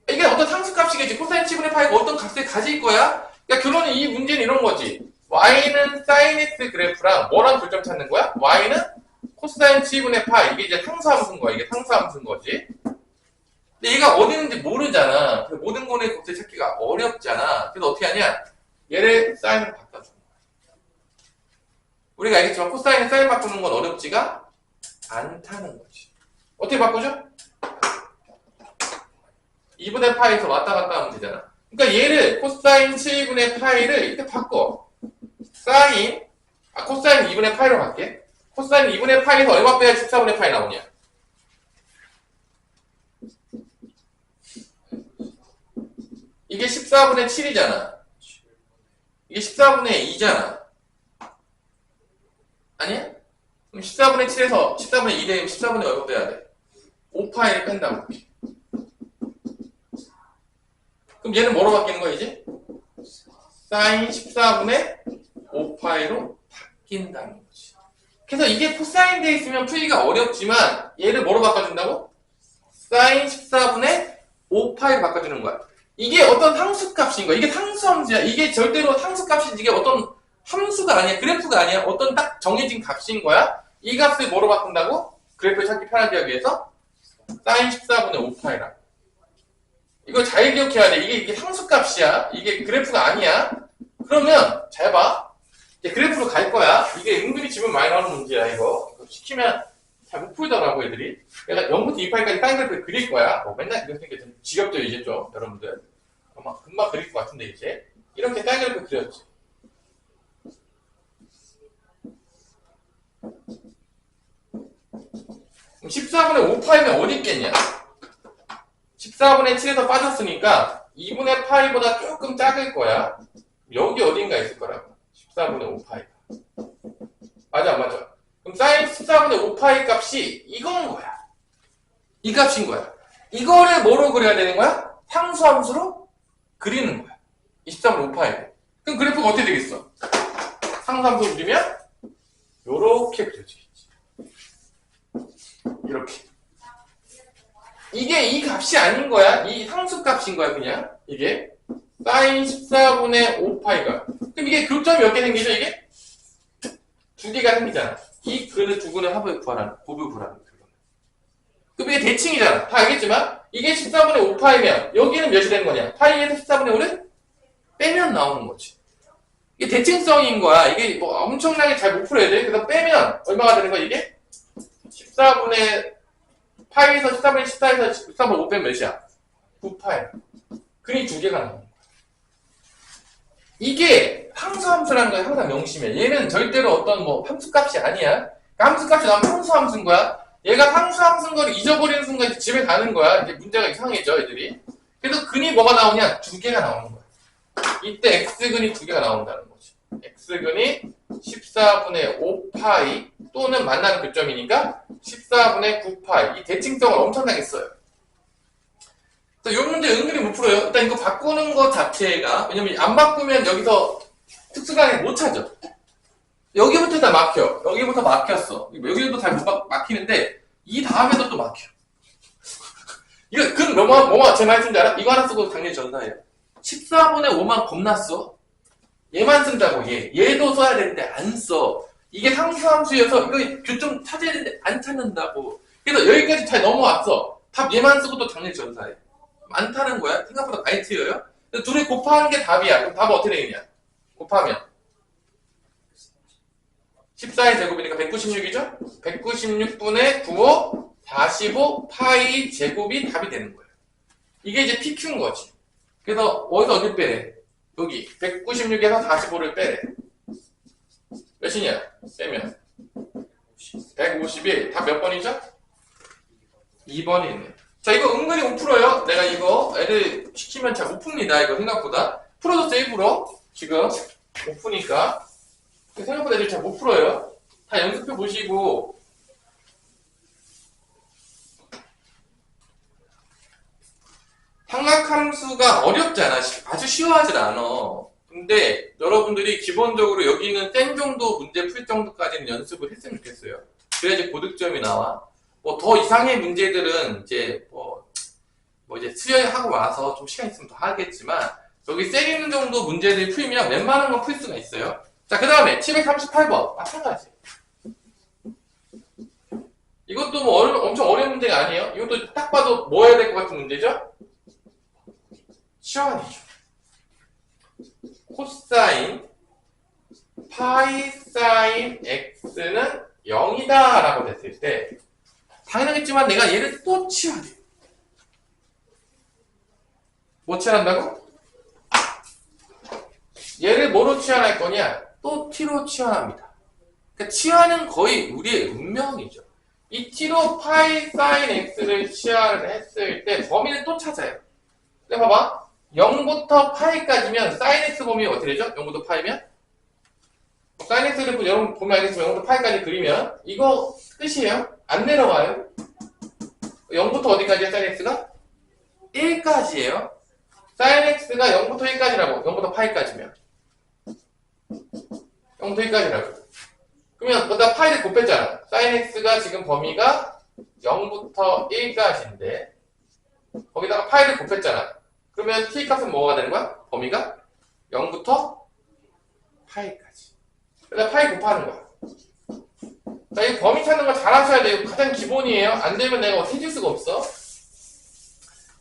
이게 어떤 상수값이겠지. 코사인 7분의 파이가 어떤 값을 가질 거야. 그러니까 결론은 이 문제는 이런 거지. y는 sin x 그래프랑 뭐랑 교점 찾는 거야? y는 코사인 7분의 파이. 이게 이제 상수함수인 거야. 이게 상수함수인 거지. 근데 얘가 어디 있는지 모르잖아. 모든 거의 곱셈 찾기가 어렵잖아. 그래서 어떻게 하냐? 얘를 사인으로 바꿔줘. 우리가 알겠지만 코사인에 사인 바꾸는 건 어렵지가 않다는 거지. 어떻게 바꾸죠? 2분의 파이에서 왔다 갔다 하면 되잖아. 그러니까 얘를 코사인 7분의 파이를 이렇게 바꿔. 코사인 2분의 파이로 갈게. 코사인 2분의 파이에서 얼마 빼야 14분의 파이 나오냐? 이게 14분의 7이잖아. 이게 14분의 2잖아. 아니야? 그럼 14분의 7에서 14분의 2 되면 14분의 얼마 빼야 돼? 5파이를 뺀다고. 그럼 얘는 뭐로 바뀌는 거야, 이제? 사인 14분의 5파이로 바뀐다는 거지. 그래서 이게 코사인 돼 있으면 풀기가 어렵지만 얘를 뭐로 바꿔준다고? 사인 14분의 5파이로 바꿔주는 거야. 이게 어떤 상수값인 거야. 이게 상수함수야. 이게 절대로 상수값이지. 이게 어떤 함수가 아니야. 그래프가 아니야. 어떤 딱 정해진 값인 거야. 이 값을 뭐로 바꾼다고? 그래프를 찾기 편하게 하기 위해서 사인 14분의 5파이라고. 이거 잘 기억해야 돼. 이게 상수값이야. 이게 그래프가 아니야. 그러면 잘 봐. 이제 그래프로 갈 거야. 이게 은근히 지금 많이 나오는 문제야. 이거 시키면 잘 못 풀더라고 애들이. 내가 0부터 2파이까지 사인 그래프를 그릴 거야. 맨날 그렸으니까 좀 지겹죠 이제 좀 여러분들. 금방 그릴 것 같은데 이제. 이렇게 딸그래프 그렸지. 그럼 14분의 5파이면 어디 있겠냐? 14분의 7에서 빠졌으니까 2분의 파이보다 조금 작을 거야. 여기 어딘가 있을 거라고. 14분의 5파이가. 맞아, 안 맞아? 그럼 사인 14분의 5파이 값이 이건 거야. 이 값인 거야. 이거를 뭐로 그려야 되는 거야? 상수함수로 그리는 거야. 24분의 5파이. 그럼 그래프가 어떻게 되겠어? 상수함수 그리면 요렇게 그려지겠지. 이렇게. 이게 이 값이 아닌 거야. 이 상수 값인 거야, 그냥. 이게. 사인 14분의 5파이가. 그럼 이게 교점이 몇 개 생기죠, 이게? 두 개가 생기잖아. 이 근을 두 근을 합을 구하라는, 곱을 구하라는. 그럼 이게 대칭이잖아. 다 알겠지만, 이게 14분의 5파이면, 여기는 몇이 되는 거냐? 파이에서 14분의 5를 빼면 나오는 거지. 이게 대칭성인 거야. 이게 뭐 엄청나게 잘 못 풀어야 돼. 그래서 빼면 얼마가 되는 거야, 이게? 14분의 파이에서 14분의 14에서 14분의 5 빼면 몇이야? 9파이. 근이 두 개가 나오는 거야. 이게 함수라는 거야. 항상 명심해. 얘는 절대로 어떤 뭐 함수값이 아니야. 함수값이 나오면 함수인 거야. 얘가 함수인 거를 잊어버리는 순간 이제 집에 가는 거야. 이제 문제가 이상해져, 애들이. 그래서 근이 뭐가 나오냐? 두 개가 나오는 거야. 이때 x근이 두 개가 나온다는 거지. x근이 14분의 5파이 또는 만나는 교점이니까 14분의 9파이. 이 대칭성을 엄청나게 써요. 이 문제 은근히 못 풀어요. 일단 이거 바꾸는 것 자체가, 왜냐면 안 바꾸면 여기서 특수강의 못 찾아. 여기부터 다 막혀. 여기부터 막혔어. 여기도 잘 못 막히는데, 이 다음에도 또 막혀. 이거, 뭐가 제 말인 줄 알아? 이거 하나 쓰고 당연히 전사해요. 14분의 5만 겁나 써. 얘만 쓴다고, 얘. 얘도 써야 되는데 안 써. 이게 상수함수여서 이거 교점 찾아야 되는데 안 찾는다고. 그래서 여기까지 잘 넘어왔어. 답 얘만 쓰고 또 당연히 전사해. 많다는 거야. 생각보다 많이 틀려요. 둘이 곱하는 게 답이야. 그럼 답은 어떻게 되겠냐? 곱하면 14의 제곱이니까 196이죠? 196분의 95, 45, 파이 제곱이 답이 되는 거예요. 이게 이제 PQ인 거지. 그래서 어디서 어디 빼래? 여기 196에서 45를 빼래. 몇이냐? 빼면 151. 답 몇 번이죠? 2번이 있네. 자, 이거 은근히 못 풀어요. 내가 이거 애들 시키면 잘 못 풉니다. 이거 생각보다. 풀어줬어, 일부러. 지금 못 푸니까. 생각보다 애들 잘 못 풀어요. 다 연습해 보시고. 삼각함수가 어렵잖아. 아주 쉬워하질 않아. 근데 여러분들이 기본적으로 여기 있는 땡 정도 문제 풀 정도까지는 연습을 했으면 좋겠어요. 그래야지 고득점이 나와. 뭐 더 이상의 문제들은 이제 뭐 이제 수요일하고 와서 좀 시간 있으면 더 하겠지만, 여기 세리는 정도 문제들 풀면 웬만한 건 풀 수가 있어요. 자, 그 다음에 738번 마찬가지. 이것도 뭐 엄청 어려운 문제가 아니에요. 이것도 딱 봐도 뭐 해야 될 것 같은 문제죠? 시원이죠. 코사인 파이 사인 x는 0이다 라고 됐을 때, 당연하겠지만 내가 얘를 또 치워야 돼. 뭐 치환한다고? 얘를 뭐로 치환할 거냐? 또 t로 치환합니다. 그러니까 치환은 거의 우리의 운명이죠. 이 t로 파이 사인 x를 치환을 했을 때 범위는 또 찾아요. 근데 봐봐. 0부터 파이까지면 사인 x 범위가 어떻게 되죠? 0부터 파이면? 사인 x 그래프 여러분 보면 알겠지만 0부터 파이까지 그리면 이거 끝이에요. 안 내려와요. 0부터 어디까지야, 사인 x가? 1까지예요. 사인 x가 0부터 1까지라고. 0부터 파이까지면. 0부터 1까지라고. 그러면 거기다 파이를 곱했잖아. 사인 x가 지금 범위가 0부터 1까지인데 거기다가 파이를 곱했잖아. 그러면 t 값은 뭐가 되는 거야? 범위가 0부터 파이까지. 그래서 파이 곱하는 거야. 자, 이 범위 찾는 거 잘 하셔야 돼요. 가장 기본이에요. 안 되면 내가 해줄 수가 없어.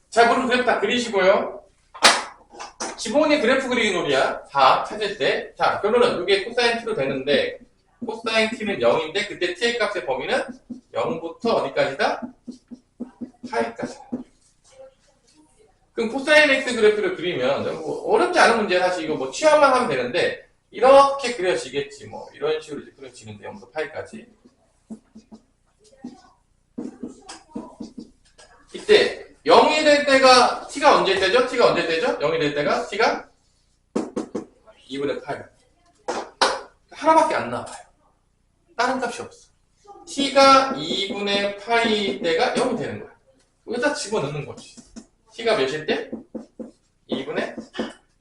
잘 모르면 그래프 다 그리시고요. 기본이 그래프 그리기 놀이야. 다 찾을 때. 자, 결론은 이게 코사인 t로 되는데, 코사인 t는 0인데, 그때 t의 값의 범위는 0부터 어디까지다? 파이까지. 그럼 코사인 x 그래프를 그리면 뭐 어렵지 않은 문제 사실 이거 뭐 취합만 하면 되는데 이렇게 그려지겠지 뭐 이런 식으로 이제 그려지는데 0부터 파이까지 이때 0이 될 때가 t가 언제 되죠? t가 언제 되죠? 0이 될 때가 t가 2분의 8 하나밖에 안 나와요. 다른 값이 없어. t가 2분의 파이일 때가 0이 되는 거야. 여기다 집어넣는 거지. t가 몇일 때? 2분의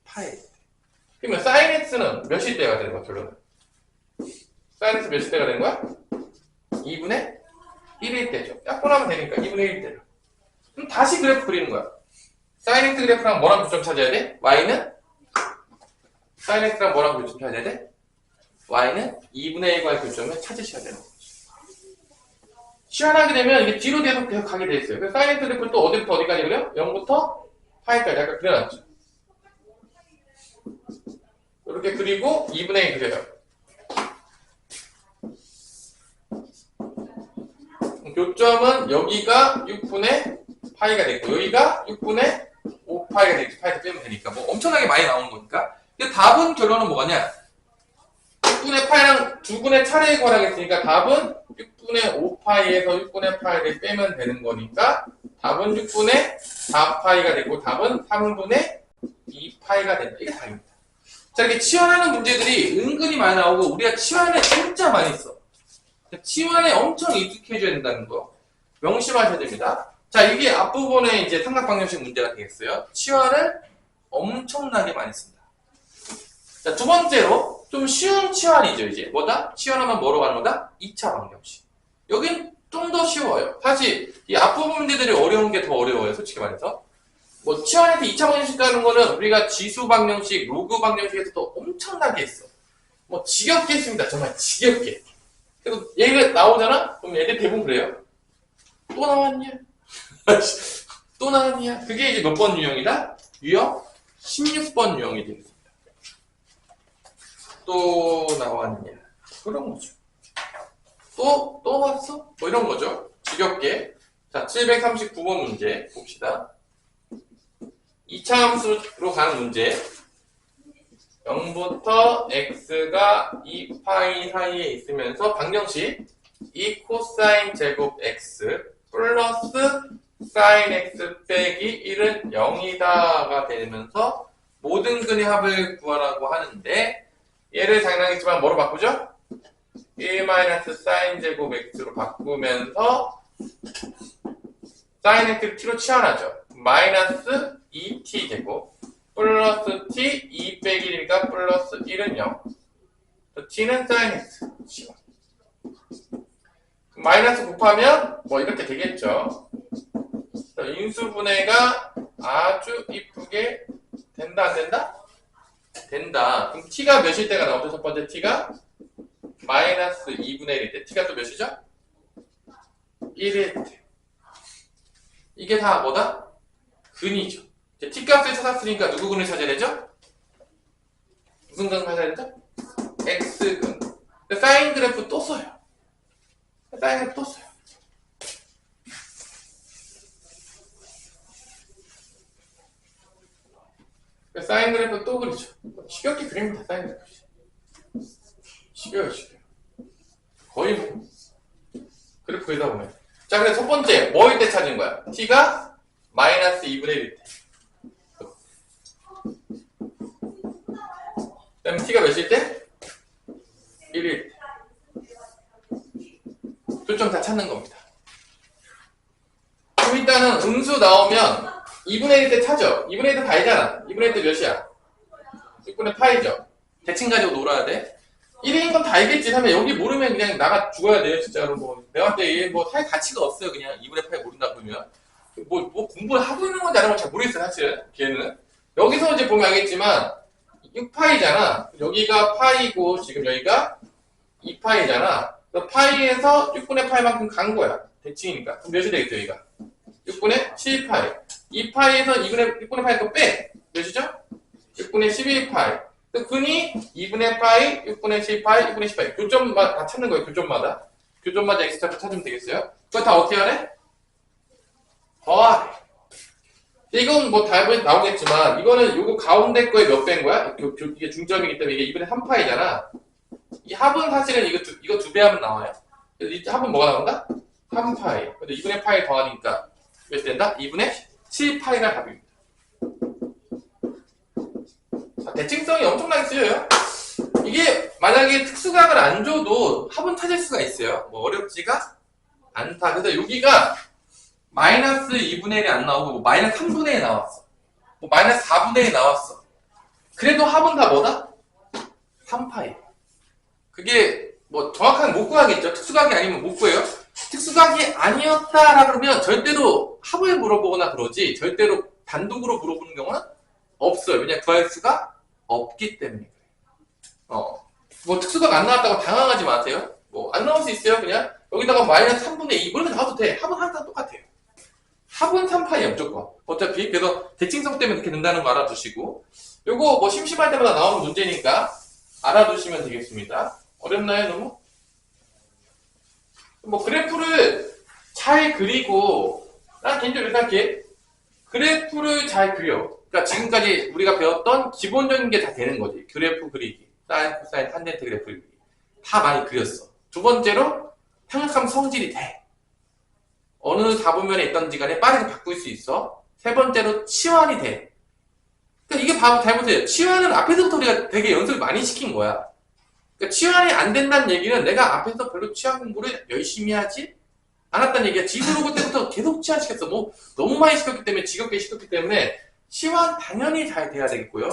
파이일 때. 그러면 sin x는 몇일 때가 되는 거야, 결론은? sin x 몇일 때가 되는 거야? 2분의 1일 때죠. 약분하면 되니까 2분의 1일 때로. 그럼 다시 그래프 그리는 거야. sin x 그래프랑 뭐랑 교점 찾아야 돼? y는? sin x랑 뭐랑 교점 찾아야 돼? y는 2분의 1과의 교점을 찾으셔야 되는 거지. 시원하게 되면 이게 뒤로 계속 가게 돼 있어요. 그래서 sin x 그래프를 또 어디부터 어디까지 그려? 0부터 파이까지 아까 그려놨죠. 이렇게 그리고 2분의 1 그려요. 교점은 여기가 6분의 파이가 되고 여기가 6분의 5파이가 되겠지. 파이가 빼면 되니까 뭐 엄청나게 많이 나오는 거니까. 근데 답은 결론은 뭐가냐? 6분의 파이랑 2분의 차례에 관하겠으니까 답은 6분의 5파이에서 6분의 파이를 빼면 되는 거니까 답은 6분의 4파이가 되고 답은 3분의 2파이가 된다. 이게 답입니다. 자, 이렇게 치환하는 문제들이 은근히 많이 나오고 우리가 치환에 진짜 많이 써. 치환에 엄청 익숙해져야 된다는 거 명심하셔야 됩니다. 자, 이게 앞부분에 이제 삼각방정식 문제가 되겠어요. 치환을 엄청나게 많이 씁니다. 자, 두 번째로 좀 쉬운 치환이죠. 이제 뭐다? 치환하면 뭐로 가는 거다? 2차 방정식. 여긴 좀 더 쉬워요. 사실 이 앞부분 문제들이 어려운 게 더 어려워요. 솔직히 말해서. 뭐 치환에서 2차 방정식 가는 거는 우리가 지수 방정식, 로그 방정식에서도 엄청나게 했어. 뭐 지겹게 했습니다. 정말 지겹게. 그래서 얘가 나오잖아? 그럼 얘들 대부분 그래요. 또 나왔냐? 또 나왔냐? 그게 이제 몇 번 유형이다? 유형 16번 유형이 되겠습니다. 또 나왔냐? 그런 거죠. 또 왔어? 뭐 이런 거죠. 지겹게. 자, 739번 문제 봅시다. 2차 함수로 가는 문제. 0부터 x가 2파이 사이에 있으면서 방정식 2 코사인 제곱 x 플러스 사인 x 빼기 1은 0이다가 되면서 모든 근의 합을 구하라고 하는데 얘를 당연하겠지만 뭐로 바꾸죠? 1 마이너스 사인 제곱 x로 바꾸면서 사인 x를 t로 치환하죠. 마이너스 2t 제곱 플러스 t 2 빼기 1이니까 플러스 1은 0. t는 sin x. 마이너스 곱하면 뭐 이렇게 되겠죠. 인수분해가 아주 이쁘게 된다 안 된다? 된다. 그럼 t가 몇일 때가 나오죠? 첫 번째 t가 마이너스 2분의 1일 때. t가 또 몇이죠? 1일 때. 이게 다 뭐다? 근이죠. t값을 찾았으니까 누구 근을 찾아야 되죠? 무슨 근 찾아야 되죠? x근. 사인 그래프 또 써요. 사인 그래프 또 써요. 사인 그래프 또 그리죠. 지겹게 그립니다. 사인 그래프. 지겨요. 거의 뭐 그래프 그리다 보면. 자, 그래서 첫 번째 뭐일 때 찾은 거야? t가 마이너스 2분의 1일 때. 그 다음에 t가 몇일 때? 1일 때. 교점 다 찾는 겁니다. 그럼 일단은 음수 나오면 2분의 1일 때 찾아. 2분의 1일 때 다이잖아. 2분의 1일 때 몇이야? 6분의 파이죠. 대칭 가지고 놀아야 돼. 1인 건 다 알겠지. 하면 여기 모르면 그냥 나가 죽어야 돼요. 진짜로. 뭐 내가 볼 때 뭐 사실 가치가 없어요. 그냥 2분의 파이 모른다 그러면. 뭐 공부를 하고 있는 건지 안 하는 건지 잘 모르겠어요. 사실 걔는. 여기서 이제 보면 알겠지만 6파이잖아. 여기가 파이고 지금 여기가 2파이잖아. 그래서 파이에서 6분의 파이만큼 간 거야. 대칭이니까. 그럼 몇이 되겠죠, 여기가? 6분의 7파이. 2파이에서 6분의 파이 거 빼. 몇이죠? 6분의 11파이. 근이 2분의 파이, 6분의 7파이, 6분의 10파이. 교점마다 다 찾는 거예요, 교점마다. 교점마다 x좌표 찾으면 되겠어요? 그거 다 어떻게 하래? 더하래. 이건 뭐 답이 나오겠지만 이거는 요거 가운데 거에 몇 배인 거야? 이게 중점이기 때문에 이게 2분의 3파이잖아. 이 합은 사실은 이거 두 배 하면 나와요. 그래서 이 합은 뭐가 나온다? 3파이. 근데 2분의 파이 더하니까 몇 된다? 2분의 7파이가 답입니다. 자, 대칭성이 엄청나게 쓰여요. 이게 만약에 특수각을 안 줘도 합은 찾을 수가 있어요. 뭐 어렵지가 않다. 그래서 여기가 마이너스 2분의 1이 안 나오고 뭐 마이너스 3분의 1이 나왔어. 뭐 마이너스 4분의 1이 나왔어. 그래도 합은 다 뭐다? 3파이. 그게 뭐 정확하게 못 구하겠죠. 특수각이 아니면 못 구해요. 특수각이 아니었다라 그러면 절대로 합을 물어보거나 그러지 절대로 단독으로 물어보는 경우는 없어요. 왜냐 구할 수가 없기 때문에. 뭐 특수각 안 나왔다고 당황하지 마세요. 뭐 안 나올 수 있어요. 그냥 여기다가 마이너스 3분의 2 이렇게 나와도 돼. 합은 항상 똑같아요. 합은 3파이야 무조건. 어차피 그래서 대칭성 때문에 이렇게 된다는 거 알아두시고 요거 뭐 심심할 때마다 나오는 문제니까 알아두시면 되겠습니다. 어렵나요 너무? 뭐 그래프를 잘 그리고 난 개인적으로 생각해. 그래프를 잘 그려. 그러니까 지금까지 우리가 배웠던 기본적인 게 다 되는 거지. 그래프 그리기, 사인, 코사인, 탄젠트 그래프 그리기 다 많이 그렸어. 두 번째로 삼각함 성질이 돼. 어느 사분면에 있던지 간에 빠르게 바꿀 수 있어. 세 번째로 치환이 돼. 그러니까 이게 잘 보세요. 치환은 앞에서부터 우리가 되게 연습을 많이 시킨 거야. 그러니까 치환이 안 된다는 얘기는 내가 앞에서 별로 치환 공부를 열심히 하지 않았다는 얘기야. 지브로그 때부터 계속 치환 시켰어. 뭐 너무 많이 시켰기 때문에 지겹게 시켰기 때문에 치환 당연히 잘 돼야 되겠고요.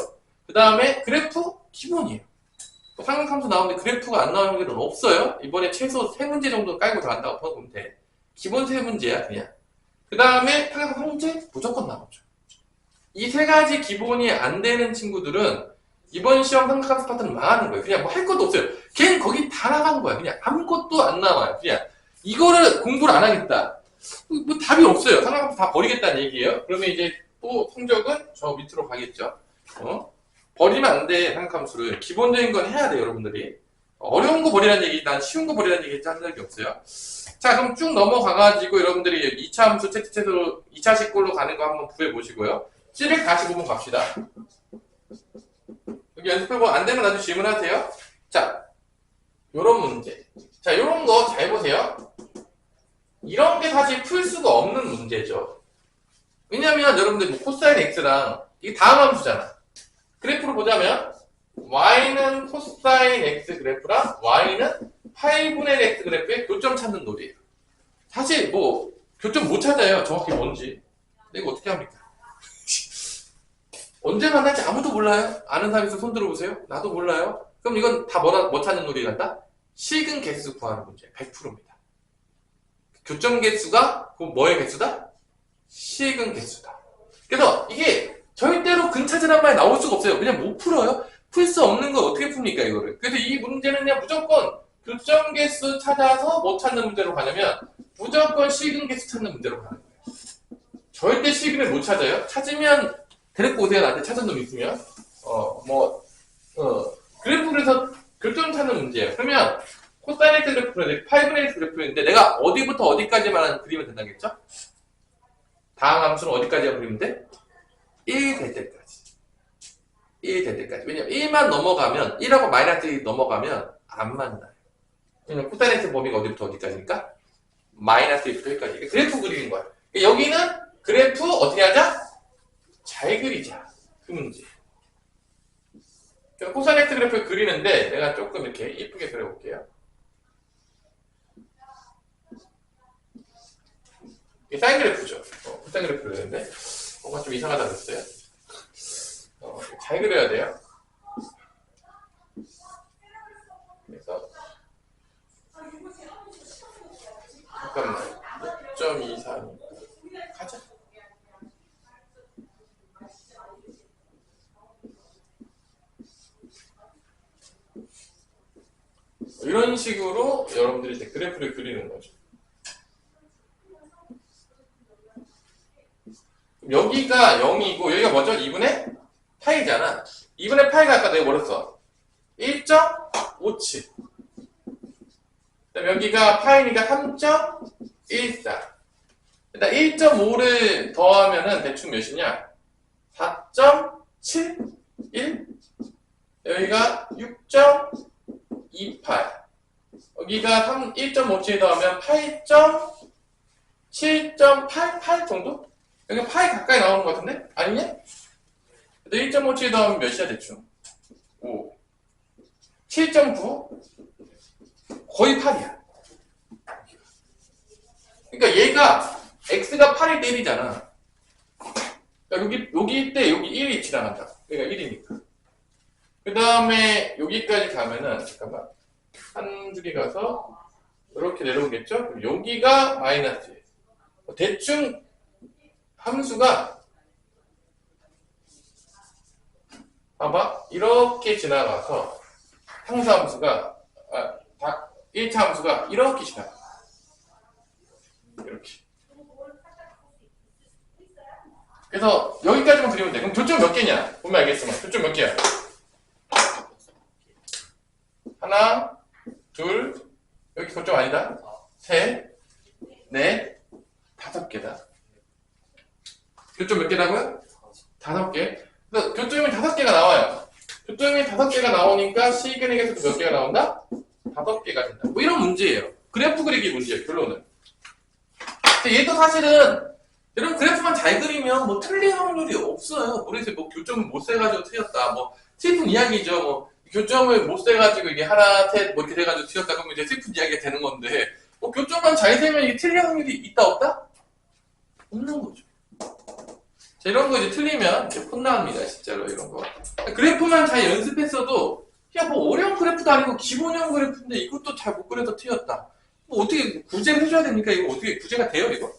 그 다음에 그래프 기본이에요. 삼각함수 나오는데 그래프가 안 나오는 경우는 없어요. 이번에 최소 3문제 정도 깔고 들어간다고 보면 돼. 기본 3문제야 그냥. 그 다음에 삼각함 성질 무조건 나오죠. 이 세 가지 기본이 안 되는 친구들은 이번 시험 삼각함수 파트는 망하는 거예요. 그냥 뭐 할 것도 없어요. 걔는 거기 다 나간 거야. 그냥 아무것도 안 나와요. 그냥 이거를 공부를 안 하겠다. 뭐 답이 없어요. 삼각함수 다 버리겠다는 얘기예요. 그러면 이제 또 성적은 저 밑으로 가겠죠. 버리면 안 돼. 삼각함수를. 기본적인 건 해야 돼 여러분들이. 어려운 거 버리라는 얘기, 난 쉬운 거 버리라는 얘기 한 적이 없어요. 자, 그럼 쭉 넘어가가지고 여러분들이 2차 함수 채로 2차 식골로 가는 거 한번 구해보시고요. 745번 갑시다. 여기 연습해보 안 되면 나중에 질문하세요. 자, 요런 문제. 자, 요런 거 잘 보세요. 이런 게 사실 풀 수가 없는 문제죠. 왜냐면 여러분들 뭐 코사인 x랑 이게 다음 함수잖아. 그래프를 보자면 y는 코사인 x 그래프랑 y는 8분의 1 x 그래프의 교점 찾는 놀이에요. 사실 뭐 교점 못 찾아요. 정확히 뭔지. 근데 이거 어떻게 합니까? 언제 만날지 아무도 몰라요. 아는 사람 있으면 손 들어보세요. 나도 몰라요. 그럼 이건 다 뭐 찾는 놀이란다? 실근 개수 구하는 문제 100%입니다. 교점 개수가 그럼 뭐의 개수다? 실근 개수다. 그래서 이게 절대로 근차지란 말이 나올 수가 없어요. 그냥 못 풀어요. 풀 수 없는 걸 어떻게 풉니까 이거를. 그래서 이 문제는 그냥 무조건 교점 개수 찾아서 못 찾는 문제로 가냐면 무조건 실근 개수 찾는 문제로 가는 거예요. 절대 실근을 못 찾아요. 찾으면 데리고 오세요. 나한테 찾은 놈 있으면. 그래프 그래서 교점 찾는 문제예요. 그러면 코사인 x 그래프는 8분의 1 그래프인데 내가 어디부터 어디까지만 그리면 된다겠죠? 다음 함수는 어디까지 그리면 돼? 1 될 때까지. 1 될 때까지. 왜냐면 1만 넘어가면 1하고 마이너스 1 넘어가면 안 만나요. 왜냐면 코사인 x 범위가 어디부터 어디까지니까? 마이너스 1부터 1까지. 그래프 그리는 거야. 여기는 그래프 어떻게 하자? 잘 그리자. 그 문제. 코사인 x 그래프를 그리는데 내가 조금 이렇게 예쁘게 그려볼게요. 이게 사인 그래프죠. 코사인 그래프를 그리는데 뭔가 좀 이상하다 그랬어요. 잘 그려야 돼요. 그래서 잠깐만 6.23 가자. 이런 식으로 여러분들이 이제 그래프를 그리는 거죠. 여기가 0이고 여기가 뭐죠? 2분의 파이잖아. 2분의 파이가 아까 내가 뭐랬어? 1.57. 그다음 여기가 파이니까 3.14. 일단 1.5를 더하면은 대충 몇이냐? 4.71? 여기가 6.28. 여기가 1.57 더하면 7.88 정도? 여기 8 가까이 나오는 것 같은데? 아니냐? 1.57 더하면 몇이야 대충? 5. 7.9? 거의 8이야. 그러니까 얘가 x가 8일 때 1이잖아. 그러니까 여기 때 여기 1이 지나간다. 그러니까 1이니까. 그 다음에 여기까지 가면은 잠깐만 한 줄이 가서 이렇게 내려오겠죠? 그럼 여기가 마이너스. 대충 함수가 봐봐 이렇게 지나가서 상수함수가 1차 함수가 이렇게 지나가. 이렇게. 그래서 여기까지만 그리면 돼. 그럼 교점 몇 개냐? 보면 알겠지만 교점 몇 개야? 하나, 둘, 여기 교점 아니다. 셋, 넷, 5개다. 교점 몇 개라고요? 5개. 그래서 교점이 5개가 나와요. 교점이 5개가 나오니까 시그널에서도 몇 개가 나온다? 5개가 된다. 뭐 이런 문제예요. 그래프 그리기 문제예요. 결론은. 근데 얘도 사실은 이런 그래프만 잘 그리면 뭐 틀릴 확률이 없어요. 모르겠어요. 뭐 교점을 못 세가지고 틀렸다. 뭐 슬픈 이야기죠. 뭐 교점을 못 세가지고 이게 하나, 셋, 뭐 이렇게 돼가지고 틀렸다. 그러면 이제 슬픈 이야기가 되는 건데 뭐 교점만 잘 세면 이게 틀릴 확률이 있다 없다? 없는 거죠. 자, 이런 거 이제 틀리면 이제 혼납니다. 진짜로 이런 거. 그래프만 잘 연습했어도 야 뭐 어려운 그래프도 아니고 기본형 그래프인데 이것도 잘 못 그려서 틀렸다. 뭐 어떻게 구제를 해줘야 됩니까? 이거 어떻게 구제가 돼요 이거?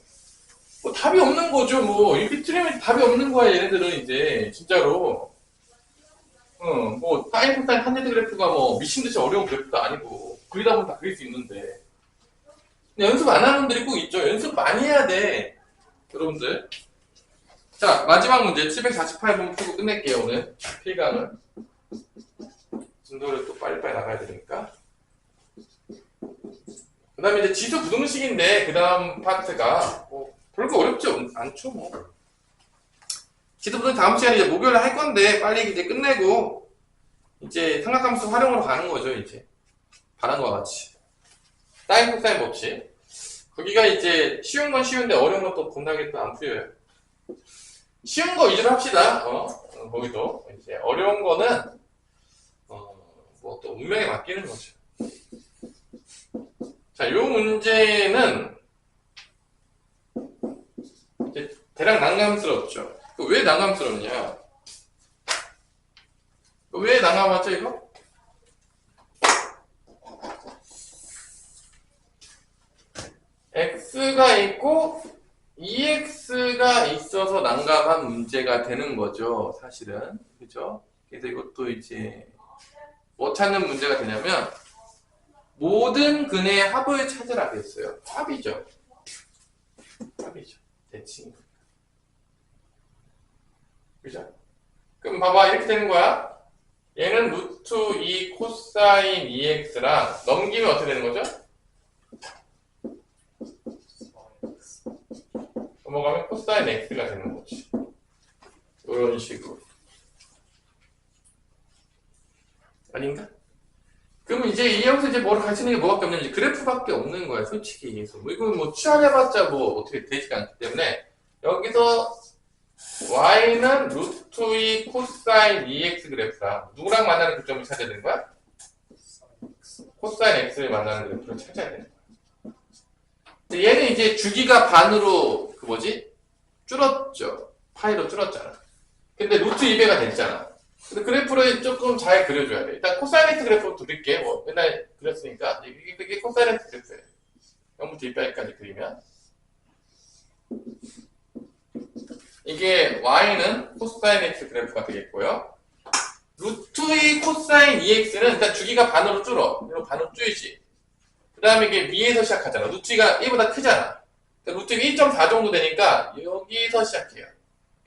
뭐 답이 없는 거죠. 뭐 이렇게 틀리면 답이 없는 거야. 얘네들은 이제 진짜로. 뭐 사인 코사인 한제드 그래프가 뭐 미친듯이 어려운 그래프도 아니고 그리다 보면 다 그릴 수 있는데 근데 연습 안 하는 분들이 꼭 있죠. 연습 많이 해야 돼 여러분들. 자 마지막 문제 748번 풀고 끝낼게요. 오늘 필강을 진도를 또 빨리빨리 나가야 되니까. 그 다음에 이제 지수 부등식인데 그 다음 파트가 뭐 별거 어렵지 않죠 뭐. 지수 부등식 다음 시간에 이제 목요일에 할 건데 빨리 이제 끝내고 이제 삼각함수 활용으로 가는 거죠. 이제 바람과 같이 사인 코사인 법칙. 거기가 이제 쉬운 건 쉬운데 어려운 건 또 겁나게 또 안 풀려요. 쉬운 거 위주로 합시다. 거기도 이제 어려운 거는 뭐 또 운명에 맡기는 거죠. 자, 요 문제는 이제 대략 난감스럽죠. 왜 난감스럽냐? 왜 난감하죠, 이거? x가 있고 ex가 있어서 난감한 문제가 되는 거죠, 사실은. 그죠? 그래서 이것도 이제 뭐 찾는 문제가 되냐면 모든 근의 합을 찾으라 그랬어요. 합이죠. 합이죠. 대칭. 그죠? 그럼 봐봐 이렇게 되는 거야. 얘는 루트 2 코사인 2x랑 넘기면 어떻게 되는 거죠? 넘어가면 코사인 x가 되는 거지. 이런 식으로. 아닌가? 그럼 이제 여기서 이제 뭐를 가르치는 게 뭐밖에 없는지 그래프밖에 없는 거야, 솔직히 얘기해서. 뭐 이건 뭐 취합해봤자 뭐 어떻게 되지가 않기 때문에 여기서 y는 루트 2 코사인 2x 그래프랑 누구랑 만나는 교점을 찾아야 되는 거야? 코사인 x를 만나는 그래프를 찾아야 되는 거야. 근데 얘는 이제 주기가 반으로 그 뭐지? 줄었죠. 파이로 줄었잖아. 근데 루트 2배가 됐잖아. 근데 그래프를 조금 잘 그려줘야 돼. 일단 코사인 x 그래프 그릴게. 뭐 맨날 그렸으니까 이게 코사인 x 그래프예요. 0부터 2배까지 그리면 이게 y는 코사인 x 그래프가 되겠고요. 루트 2 코사인 2x는 일단 주기가 반으로 줄어. 이거 반으로 줄이지. 그 다음에 이게 위에서 시작하잖아. 루트 2가 1보다 크잖아. 루트 1.4 정도 되니까 여기서 시작해요.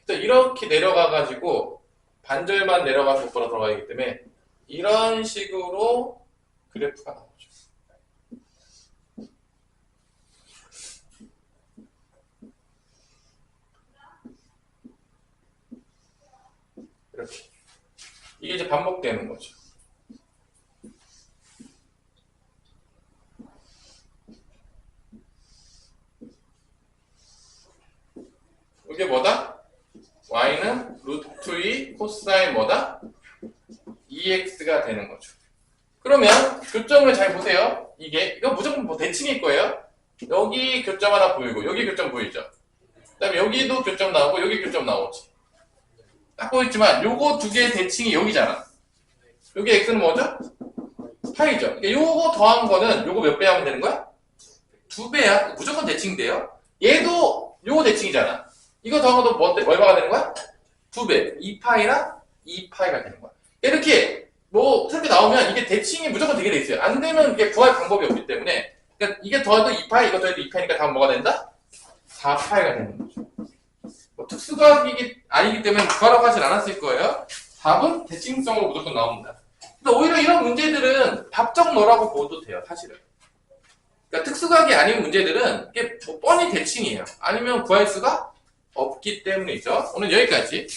그래서 이렇게 내려가가지고 반절만 내려가서 곧바로 들어가기 때문에 이런 식으로 그래프가 나오죠. 이렇게. 이게 이제 반복되는 거죠. 이게 뭐다? y는 루트 2의 코사인 뭐다? 2x가 되는 거죠. 그러면 교점을 잘 보세요. 이거 무조건 뭐 대칭일 거예요. 여기 교점 하나 보이고 여기 교점 보이죠. 그 다음에 여기도 교점 나오고 여기 교점 나오지. 딱 보였지만 요거 두 개의 대칭이 여기잖아. 여기 x는 뭐죠? 파이죠. 그러니까 요거 더한 거는 요거 몇 배 하면 되는 거야? 2배야. 무조건 대칭돼요. 얘도 요거 대칭이잖아. 이거 더한 것도 얼마가 되는 거야? 2배. 2파이랑 2파이가 되는 거야. 이렇게 뭐 그렇게 나오면 이게 대칭이 무조건 되게 돼 있어요. 안 되면 이게 구할 방법이 없기 때문에 그러니까 이게 더해도 2파이, 이거 더해도 2파이니까 다음 뭐가 된다? 4파이가 되는 거죠. 뭐 특수각이 아니기 때문에 구하라고 하진 않았을 거예요. 답은 대칭성으로 무조건 나옵니다. 근데 오히려 이런 문제들은 답정너라고 보도 돼요, 사실은. 그러니까 특수각이 아닌 문제들은 이게 뭐 뻔히 대칭이에요. 아니면 구할 수가 없기 때문이죠. 오늘 여기까지.